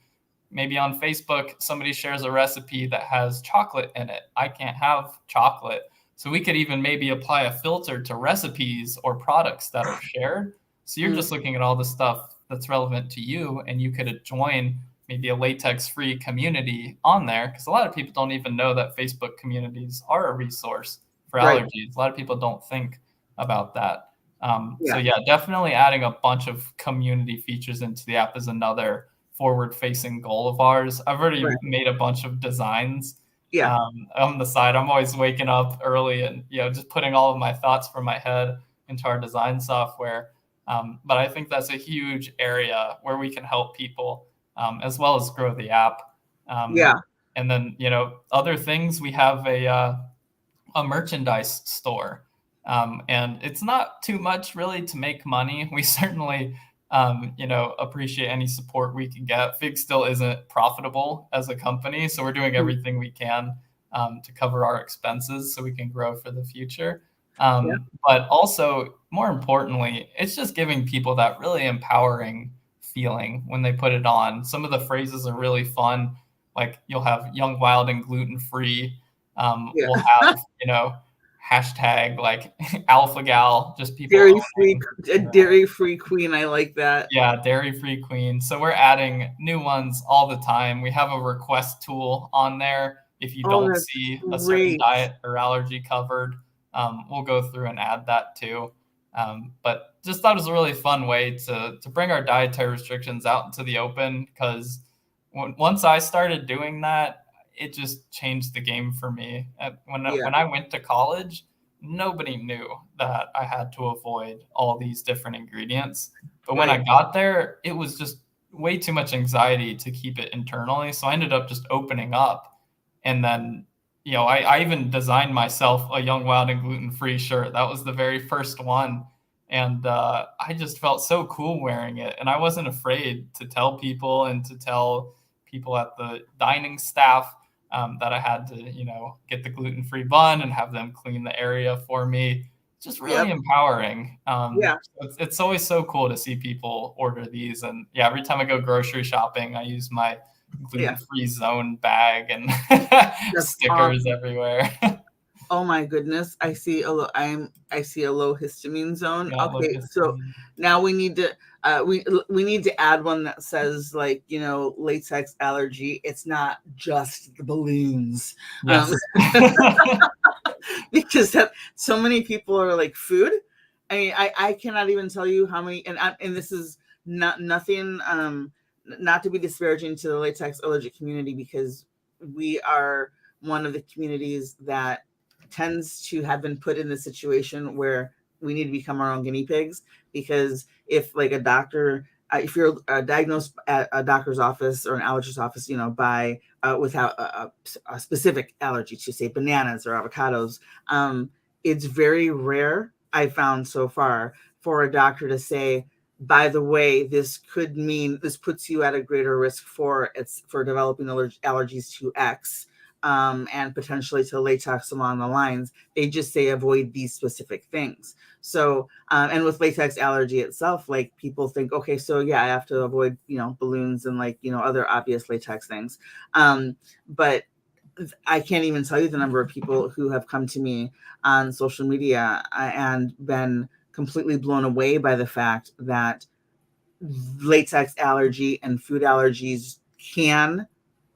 Maybe on Facebook, somebody shares a recipe that has chocolate in it. I can't have chocolate. So we could even maybe apply a filter to recipes or products that are shared. So you're just looking at all the stuff that's relevant to you, and you could join maybe a latex-free community on there, because a lot of people don't even know that Facebook communities are a resource for allergies. A lot of people don't think about that. So yeah, definitely adding a bunch of community features into the app is another forward-facing goal of ours. I've already made a bunch of designs on the side. I'm always waking up early and just putting all of my thoughts from my head into our design software. But I think that's a huge area where we can help people as well as grow the app. And then other things, we have a merchandise store, and it's not too much really to make money. We certainly appreciate any support we can get. Fig still isn't profitable as a company, so we're doing everything we can to cover our expenses so we can grow for the future. But also, more importantly, it's just giving people that really empowering feeling when they put it on. Some of the phrases are really fun, like you'll have young, wild, and gluten-free. We'll have, hashtag like alpha gal, just people dairy-free queen. I like that. Yeah, dairy-free queen. So we're adding new ones all the time. We have a request tool on there. If you don't see a certain diet or allergy covered, we'll go through and add that too. But just thought it was a really fun way to bring our dietary restrictions out into the open, because once I started doing that, it just changed the game for me. When I went to college, nobody knew that I had to avoid all these different ingredients. But when I got there, it was just way too much anxiety to keep it internally. So I ended up just opening up. And then, I even designed myself a Young, Wild, and Gluten-Free shirt. That was the very first one. And I just felt so cool wearing it. And I wasn't afraid to tell people and to tell people at the dining staff that I had to, get the gluten-free bun and have them clean the area for me. Just really empowering. It's always so cool to see people order these. And every time I go grocery shopping, I use my gluten-free zone bag and stickers everywhere. Oh my goodness! I see a low histamine zone. Okay, so now we need to we need to add one that says latex allergy. It's not just the balloons, because so many people are like food. I mean, I cannot even tell you how many, and this is nothing. Not to be disparaging to the latex allergic community, because we are one of the communities that tends to have been put in the situation where we need to become our own guinea pigs. Because if like a doctor if you're diagnosed at a doctor's office or an allergist's office, by without a specific allergy to, say, bananas or avocados, it's very rare, I found so far, for a doctor to say, by the way, this could mean this puts you at a greater risk for developing allergies to X, and potentially to latex along the lines. They just say avoid these specific things. So, and with latex allergy itself, like, people think, okay, so yeah, I have to avoid, balloons and, like, other obvious latex things. But I can't even tell you the number of people who have come to me on social media and been completely blown away by the fact that latex allergy and food allergies can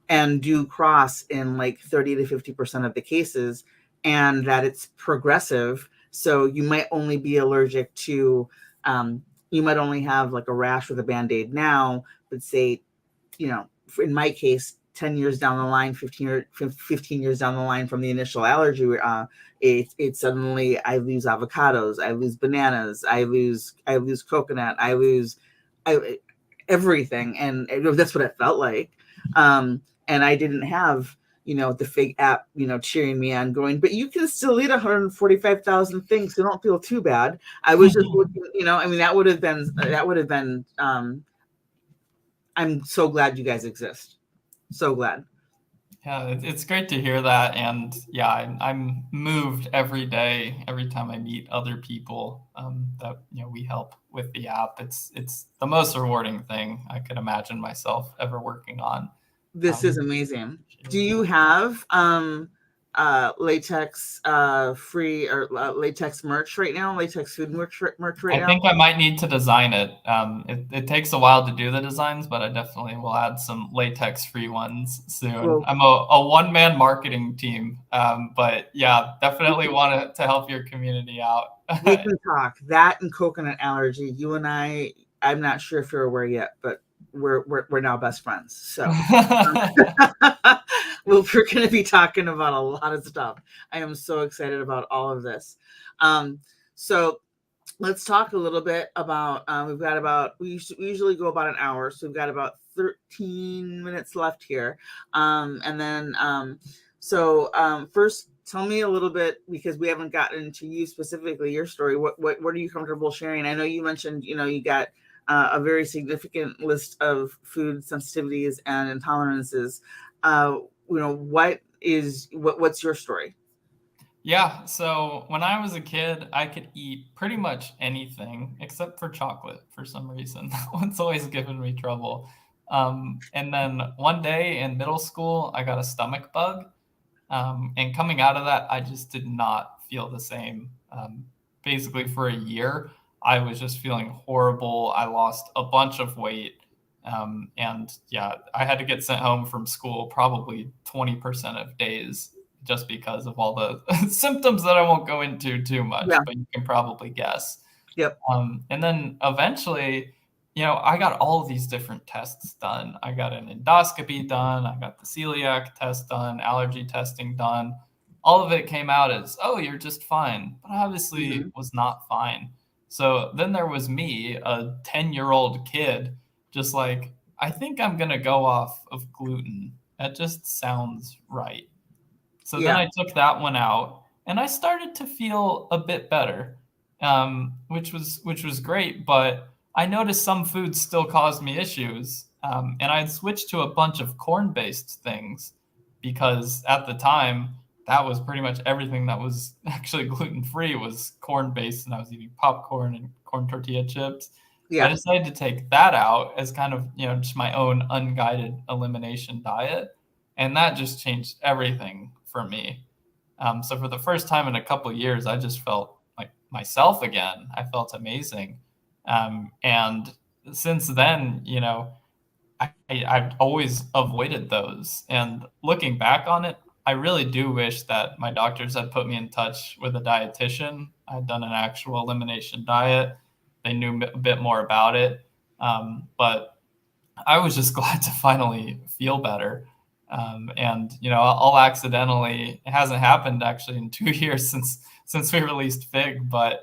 and do cross in like 30 to 50% of the cases, and that it's progressive. So you might only be allergic to, you might only have like a rash with a Band-Aid now, but say, in my case, 10 years down the line, 15 years down the line from the initial allergy, it suddenly, I lose avocados, I lose bananas, I lose coconut, I lose everything. And that's what it felt like. And I didn't have, the Fig app, cheering me on, going, but you can still eat 145,000 things, so don't feel too bad. I was just looking, that would have been, I'm so glad you guys exist. So glad. Yeah, it's great to hear that. And yeah, I'm moved every day, every time I meet other people that, we help with the app. It's the most rewarding thing I could imagine myself ever working on. This is amazing. Do you have latex free or latex merch right now? Latex food merch right now? I think I might need to design it. It takes a while to do the designs, but I definitely will add some latex free ones soon. Well, I'm a one-man marketing team, but yeah, definitely want to help your community out. We can talk that and coconut allergy. You and I'm not sure if you're aware yet, but we're now best friends. So we're going to be talking about a lot of stuff. I am so excited about all of this. So let's talk a little bit about, we usually go about an hour. So we've got about 13 minutes left here. And then, first, tell me a little bit, because we haven't gotten to you specifically, your story. What are you comfortable sharing? I know you mentioned, you got a very significant list of food sensitivities and intolerances. What's your story? Yeah, so when I was a kid, I could eat pretty much anything except for chocolate for some reason. That one's always given me trouble. And then one day in middle school, I got a stomach bug. And coming out of that, I just did not feel the same. Basically, for a year, I was just feeling horrible. I lost a bunch of weight. And yeah, I had to get sent home from school probably 20% of days just because of all the symptoms that I won't go into too much, but you can probably guess. Yep. And then eventually, I got all of these different tests done. I got an endoscopy done. I got the celiac test done, allergy testing done. All of it came out as, oh, you're just fine. But obviously was not fine. So then there was me, a 10-year-old kid, just like, I think I'm going to go off of gluten. That just sounds right. So then I took that one out and I started to feel a bit better, which was great. But I noticed some foods still caused me issues. And I'd switched to a bunch of corn-based things because at the time, that was pretty much everything that was actually gluten-free was corn-based, and I was eating popcorn and corn tortilla chips. Yeah. I decided to take that out as kind of, just my own unguided elimination diet. And that just changed everything for me. So for the first time in a couple of years, I just felt like myself again. I felt amazing. And since then, I've always avoided those. And looking back on it, I really do wish that my doctors had put me in touch with a dietitian. I'd done an actual elimination diet. They knew a bit more about it. But I was just glad to finally feel better. And, I'll accidentally, it hasn't happened actually in 2 years since we released Fig, but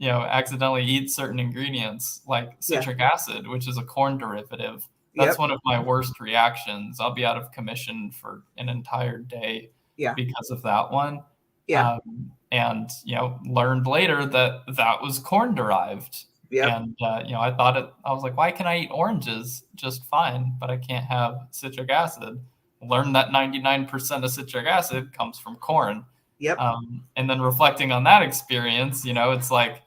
accidentally eat certain ingredients like citric acid, which is a corn derivative. That's one of my worst reactions. I'll be out of commission for an entire day because of that one. And learned later that was corn derived. And I was like, why can I eat oranges just fine, but I can't have citric acid? Learned that 99% of citric acid comes from corn. And then reflecting on that experience, it's like,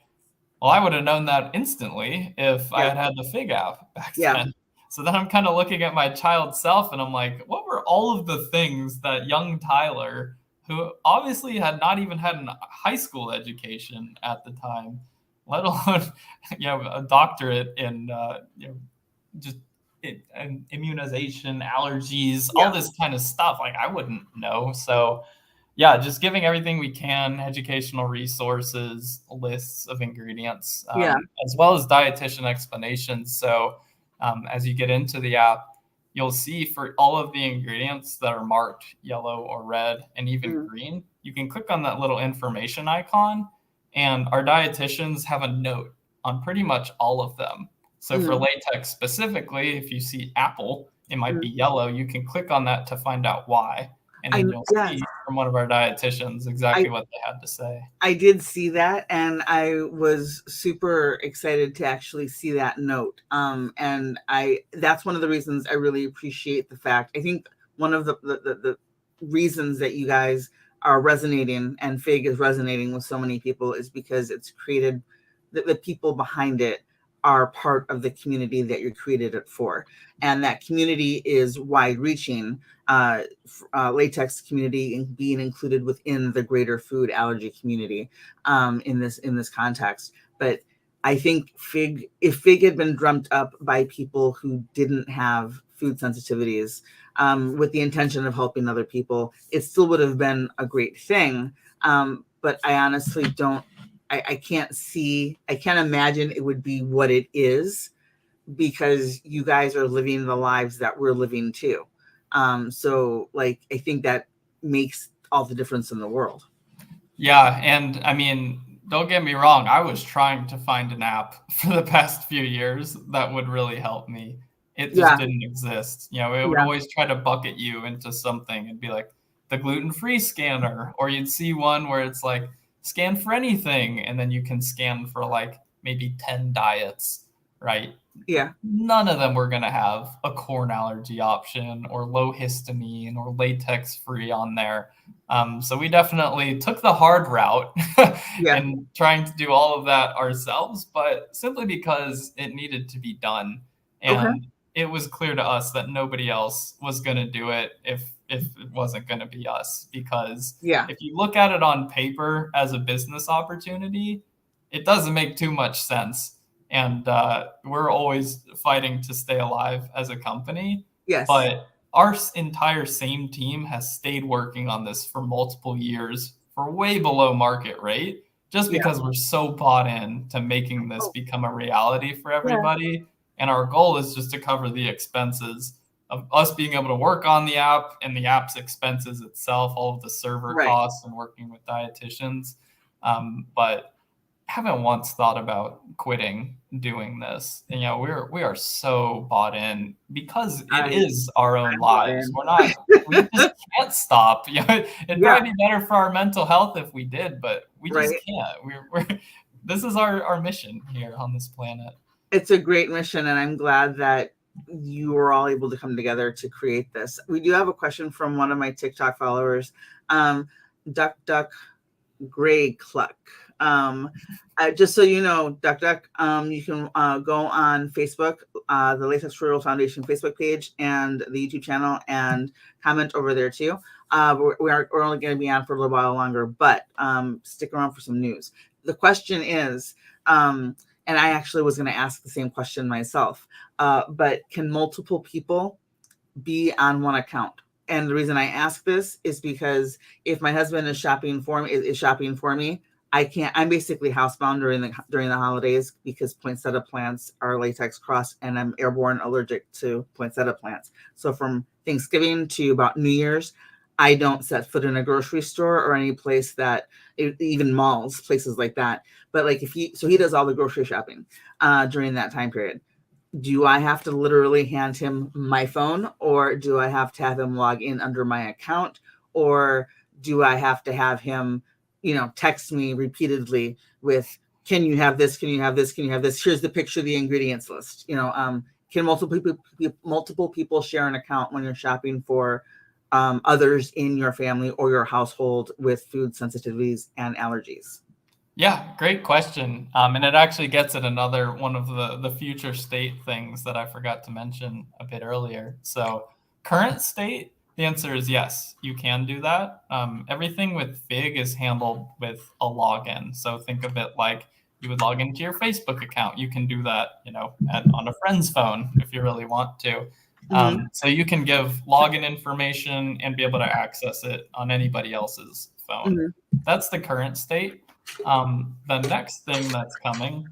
well, I would have known that instantly if I had the Fig app back then. So then I'm kind of looking at my child self and I'm like, what were all of the things that young Tyler, who obviously had not even had a high school education at the time, let alone a doctorate in just immunization, allergies, all this kind of stuff, like I wouldn't know. So just giving everything we can, educational resources, lists of ingredients, as well as dietitian explanations. So as you get into the app, you'll see for all of the ingredients that are marked yellow or red and even green, you can click on that little information icon, and our dietitians have a note on pretty much all of them. So for latex specifically, if you see apple, it might be yellow. You can click on that to find out why. And then you'll see from one of our dietitians exactly what they had to say. I did see that, and I was super excited to actually see that note. And that's one of the reasons I really appreciate the fact. I think one of the reasons that you guys are resonating and Fig is resonating with so many people is because it's created, the people behind it are part of the community that you created it for. And that community is wide reaching, latex community being included within the greater food allergy community in this context. But I think if Fig had been dreamt up by people who didn't have food sensitivities with the intention of helping other people, it still would have been a great thing. But I honestly don't, I can't imagine it would be what it is, because you guys are living the lives that we're living too. So like, I think that makes all the difference in the world. Yeah. And I mean, don't get me wrong, I was trying to find an app for the past few years that would really help me. It just didn't exist. It would always try to bucket you into something and be like the gluten-free scanner, or you'd see one where it's like, scan for anything, and then you can scan for like maybe 10 diets, right? None of them were going to have a corn allergy option or low histamine or latex free on there. So we definitely took the hard route and trying to do all of that ourselves, but simply because it needed to be done. And it was clear to us that nobody else was going to do it if it wasn't going to be us, because if you look at it on paper as a business opportunity, it doesn't make too much sense. And we're always fighting to stay alive as a company. But our entire same team has stayed working on this for multiple years for way below market rate, just because we're so bought in to making this become a reality for everybody. And our goal is just to cover the expenses of us being able to work on the app and the app's expenses itself, all of the server costs and working with dietitians. But haven't once thought about quitting doing this. And, we are so bought in because it is our own lives. We just can't stop. It'd probably be better for our mental health if we did, but we just can't. This is our mission here on this planet. It's a great mission, and I'm glad that you were all able to come together to create this. We do have a question from one of my TikTok followers, Duck Gray Cluck. Just so you know, Duck, you can go on Facebook, the Latex Free World Foundation Facebook page and the YouTube channel, and comment over there too. We're only going to be on for a little while longer, but stick around for some news. The question is, and I actually was going to ask the same question myself, but can multiple people be on one account? And the reason I ask this is because if my husband is shopping for me, I can't. I'm basically housebound during the holidays because poinsettia plants are latex cross, and I'm airborne allergic to poinsettia plants. So from Thanksgiving to about New Year's, I don't set foot in a grocery store or any place that, even malls, places like that. But like he does all the grocery shopping during that time period. Do I have to literally hand him my phone, or do I have to have him log in under my account, or do I have to have him, text me repeatedly with, can you have this? Can you have this? Can you have this? Here's the picture of the ingredients list. Can multiple people share an account when you're shopping for others in your family or your household with food sensitivities and allergies? Yeah, great question. And it actually gets at another one of the future state things that I forgot to mention a bit earlier. So current state, the answer is yes, you can do that. Everything with Fig is handled with a login. So think of it like you would log into your Facebook account. You can do that, on a friend's phone if you really want to. So you can give login information and be able to access it on anybody else's phone. That's the current state. The next thing that's coming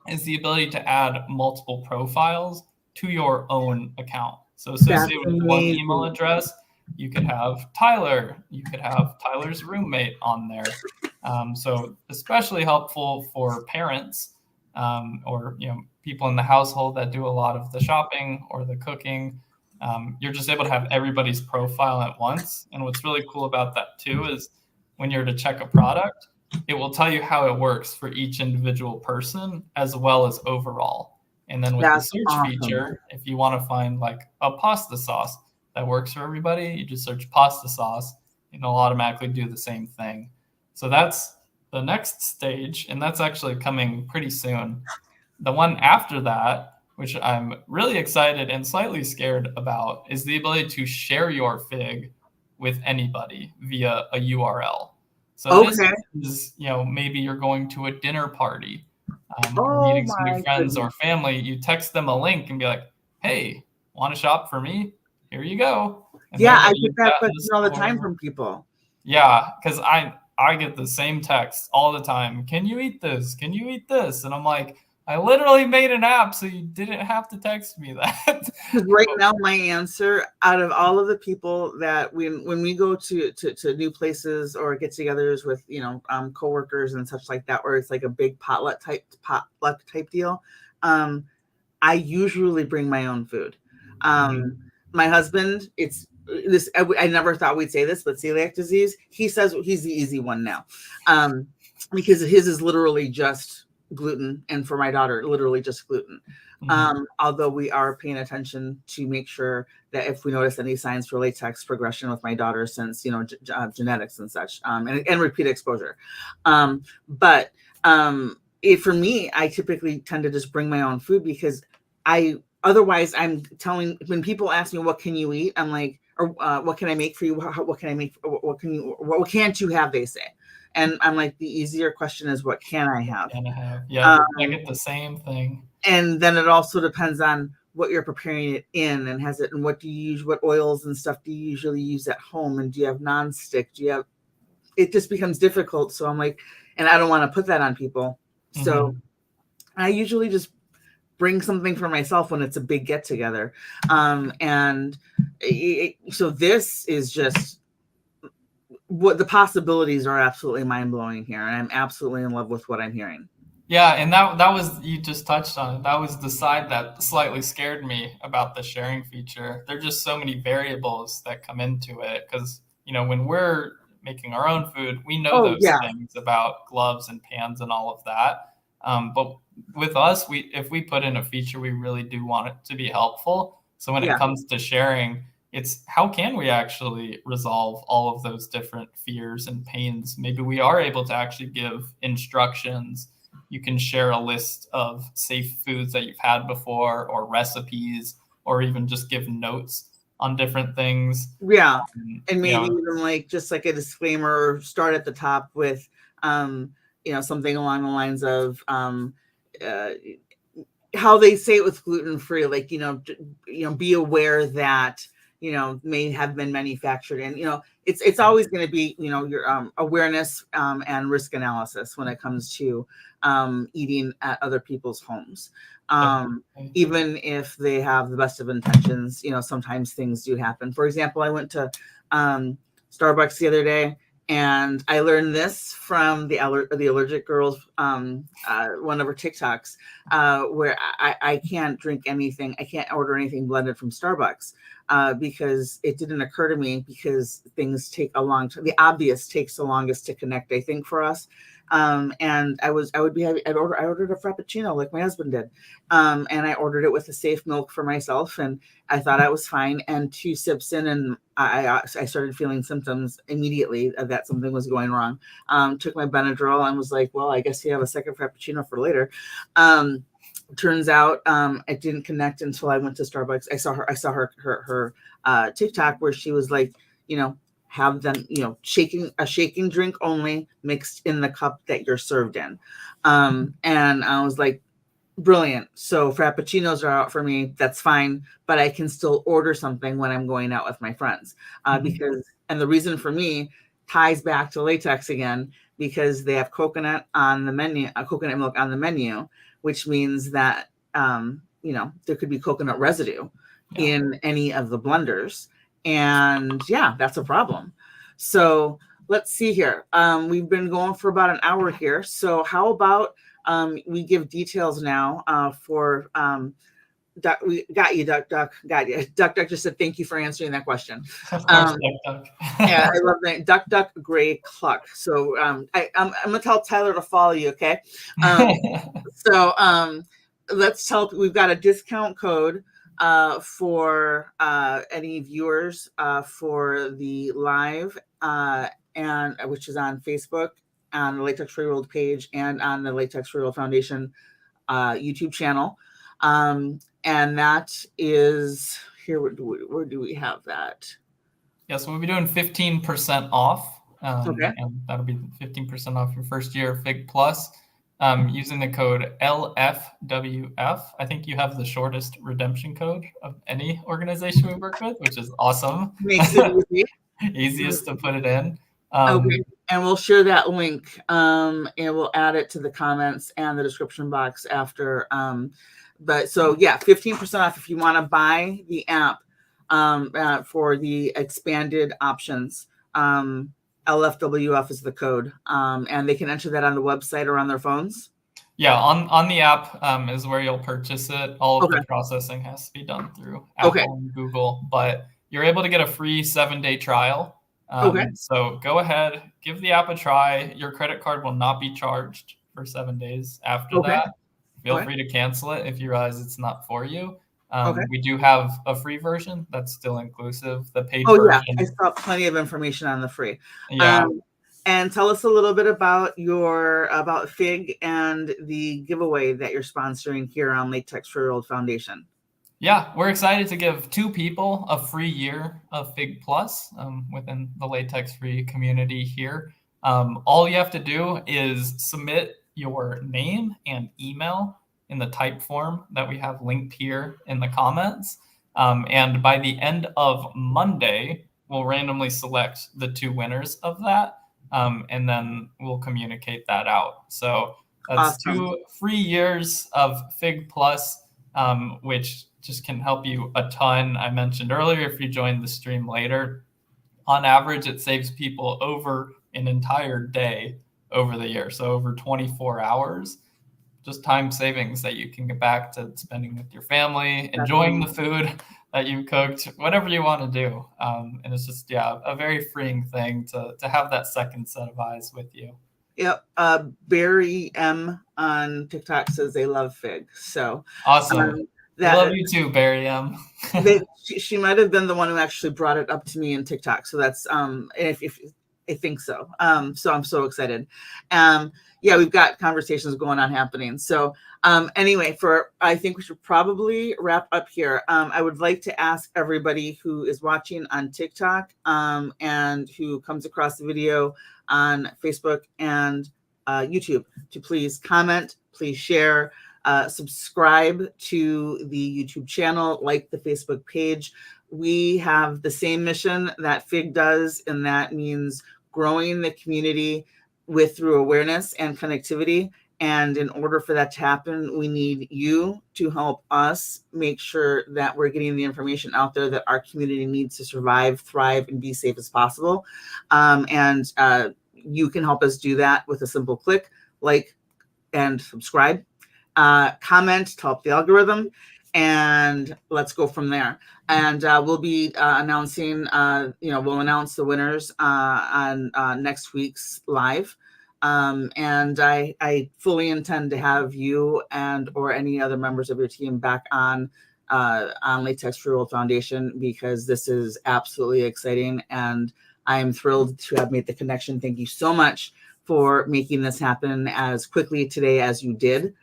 is the ability to add multiple profiles to your own account. So associated with one email address, you could have Tyler, you could have Tyler's roommate on there. So especially helpful for parents or people in the household that do a lot of the shopping or the cooking. You're just able to have everybody's profile at once. And what's really cool about that too is when you're to check a product, it will tell you how it works for each individual person as well as overall. And then with the search feature, if you want to find like a pasta sauce that works for everybody, you just search pasta sauce and it'll automatically do the same thing. So that's the next stage, and that's actually coming pretty soon. The one after that, which I'm really excited and slightly scared about, is the ability to share your Fig with anybody via a URL. So this is, maybe you're going to a dinner party, meeting some new friends or family. You text them a link and be like, "Hey, want to shop for me? Here you go." And I get that question all the time from people. Yeah, because I get the same text all the time. Can you eat this? Can you eat this? And I'm like, I literally made an app, so you didn't have to text me that. Right now, my answer, out of all of the people that when we go to new places or get-togethers with coworkers and such like that, where it's like a big potluck type deal, I usually bring my own food. My husband, I never thought we'd say this, but celiac disease, he says he's the easy one now, because his is literally just gluten, and for my daughter, literally just gluten. Although we are paying attention to make sure that if we notice any signs for latex progression with my daughter, since genetics and such, and repeat exposure. But for me, I typically tend to just bring my own food, because otherwise I'm telling, when people ask me what can you eat, I'm like, or what can I make for you? What can I make? What can't you have? They say. And I'm like, the easier question is, what can I have? Yeah, I get the same thing. And then it also depends on what you're preparing it in, and and what do you use, what oils and stuff do you usually use at home, and do you have nonstick? It just becomes difficult. So I'm like, and I don't want to put that on people. So I usually just bring something for myself when it's a big get together. So this is just, what the possibilities are absolutely mind-blowing here, and I'm absolutely in love with what I'm hearing. Yeah, and that was, you just touched on it. That was the side that slightly scared me about the sharing feature. There are just so many variables that come into it, because when we're making our own food, we know those things about gloves and pans and all of that. But with us, if we put in a feature, we really do want it to be helpful. So when it comes to sharing, it's how can we actually resolve all of those different fears and pains? Maybe we are able to actually give instructions. You can share a list of safe foods that you've had before, or recipes, or even just give notes on different things. Yeah. And maybe even like just like a disclaimer, start at the top with something along the lines of how they say it with gluten-free, like be aware that may have been manufactured, and it's always going to be your awareness and risk analysis when it comes to eating at other people's homes. Even if they have the best of intentions, sometimes things do happen. For example, I went to Starbucks the other day, and I learned this from the allergic girls, one of her TikToks, where I can't drink anything. I can't order anything blended from Starbucks because it didn't occur to me, because things take a long time. The obvious takes the longest to connect, I think, for us. And I ordered a Frappuccino like my husband did. And I ordered it with a safe milk for myself, and I thought I was fine. And 2 sips in, and I started feeling symptoms immediately that something was going wrong. Took my Benadryl and was like, well, I guess you have a second Frappuccino for later. Turns out it didn't connect until I went to Starbucks. I saw her TikTok where she was like, have them, shaking drink only mixed in the cup that you're served in. And I was like, brilliant. So Frappuccinos are out for me. That's fine. But I can still order something when I'm going out with my friends and the reason for me ties back to Latex again, because they have coconut on the menu, coconut milk on the menu, which means that, there could be coconut residue in any of the blenders. And that's a problem. So let's see here. We've been going for about an hour here. So how about we give details now for Duck. We got you, Duck. Got you. Duck just said thank you for answering that question. Of course, Duck. Yeah, I love that. Duck Gray Cluck. So I'm gonna tell Tyler to follow you, okay? So let's tell. We've got a discount code for any viewers for the live and which is on Facebook, on the Latex Free World page, and on the Latex Free World Foundation YouTube channel. And that is here. Where do we have that? Yeah, so we'll be doing 15% off. Okay. And that'll be 15% off your first year of Fig Plus using the code LFWF. I think you have the shortest redemption code of any organization we work with, which is awesome. Makes it easy. Easiest to put it in. Okay. And we'll share that link and we'll add it to the comments and the description box after. But so 15% off if you want to buy the app for the expanded options. LFWF is the code, and they can enter that on the website or on their phones. Yeah, on the app is where you'll purchase it. All of the processing has to be done through Apple and Google, but you're able to get a free 7-day trial. So go ahead, give the app a try. Your credit card will not be charged for 7 days after that. Feel free to cancel it if you realize it's not for you. We do have a free version that's still inclusive. The paid version. I saw plenty of information on the free. Yeah. And tell us a little bit about about Fig and the giveaway that you're sponsoring here on Latex Free World Foundation. Yeah, we're excited to give 2 people a free year of Fig Plus within the Latex Free community here. All you have to do is submit your name and email in the type form that we have linked here in the comments. And by the end of Monday, we'll randomly select the 2 winners of that. And then we'll communicate that out. So that's awesome. 2 free years of Fig Plus, which just can help you a ton. I mentioned earlier, if you join the stream later, on average, it saves people over an entire day over the year. So over 24 hours, just time savings that you can get back to spending with your family, enjoying the food that you cooked, whatever you want to do. And it's just, a very freeing thing to have that second set of eyes with you. Yep. Barry M on TikTok says they love Fig. So awesome. I love you too, Barry M. She might have been the one who actually brought it up to me in TikTok. So that's if I think so. So I'm so excited. We've got conversations going on happening. So anyway, I think we should probably wrap up here. I would like to ask everybody who is watching on TikTok and who comes across the video on Facebook and YouTube to please comment, please share, subscribe to the YouTube channel, like the Facebook page. We have the same mission that Fig does, and that means growing the community through awareness and connectivity, And in order for that to happen, we need you to help us make sure that we're getting the information out there that our community needs to survive, thrive, and be safe as possible. And you can help us do that with a simple click, like, and subscribe, comment to help the algorithm, and let's go from there. And we'll be announcing, we'll announce the winners on next week's live. And I fully intend to have you and or any other members of your team back on Latex Free World Foundation, because this is absolutely exciting, and I am thrilled to have made the connection. Thank you so much for making this happen as quickly today as you did.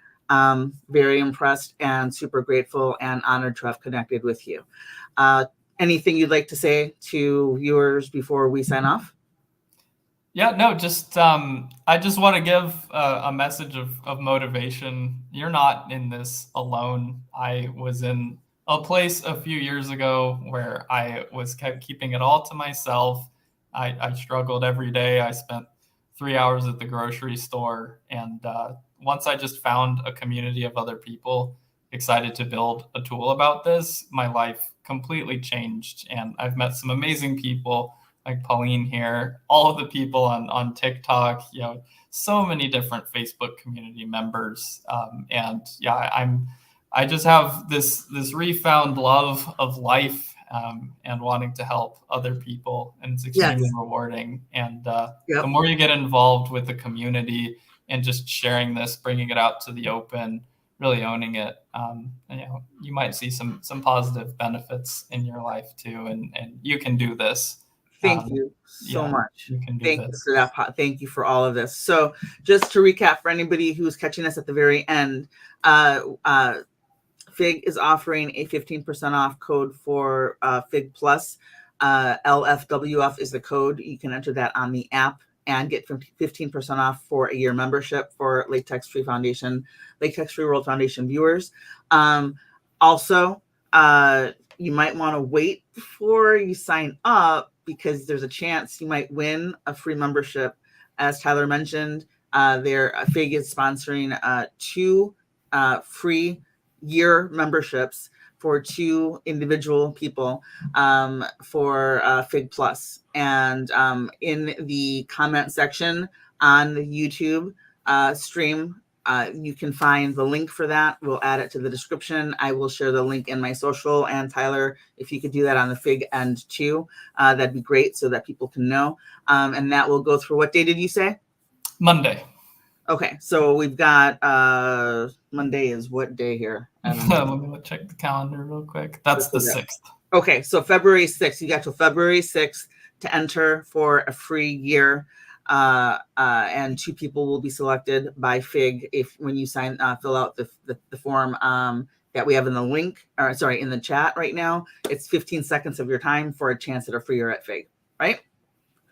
Very impressed and super grateful and honored to have connected with you. Anything you'd like to say to viewers before we sign off? Yeah, no, just I just want to give a message of motivation. You're not in this alone. I was in a place a few years ago where I was kept keeping it all to myself. I struggled every day. I spent 3 hours at the grocery store. And once I just found a community of other people excited to build a tool about this, my life completely changed. And I've met some amazing people like Pauline here, all of the people on TikTok, so many different Facebook community members. And yeah, I just have this refound love of life and wanting to help other people. And it's extremely rewarding. And the more you get involved with the community and just sharing this, bringing it out to the open, really owning it, you might see some positive benefits in your life too. And you can do this. Thank you so much. Thank you for that. Thank you for all of this. So just to recap for anybody who's catching us at the very end, FIG is offering a 15% off code for FIG Plus. LFWF is the code. You can enter that on the app and get 15% off for a year membership for Latex Free World Foundation viewers. Also, you might want to wait before you sign up, because there's a chance you might win a free membership. As Tyler mentioned, FIG is sponsoring 2 free year memberships for 2 individual people for FIG Plus. And in the comment section on the YouTube stream, you can find the link for that. We'll add it to the description. I will share the link in my social. And Tyler, if you could do that on the FIG end too, that'd be great, so that people can know. And that will go through, what day did you say? Monday. Okay, so we've got Monday is what day here? Let me check the calendar real quick. That's the 6th. Okay, so February 6th. You got till February 6th to enter for a free year. And 2 people will be selected by FIG when you fill out the form that we have in the link, in the chat right now. It's 15 seconds of your time for a chance at a free year at FIG, right?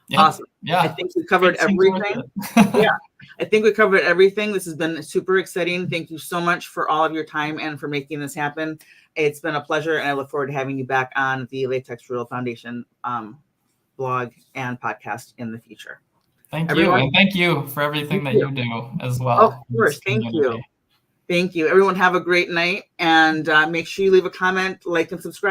Yeah. Awesome. Yeah. I think we covered everything. Yeah. I think we covered everything. This has been super exciting. Thank you so much for all of your time and for making this happen. It's been a pleasure, and I look forward to having you back on the Latex Free World Foundation blog and podcast in the future. Thank you. And thank you for everything that you do as well. Of course. Thank you. Thank you. Everyone have a great night, and make sure you leave a comment, like, and subscribe.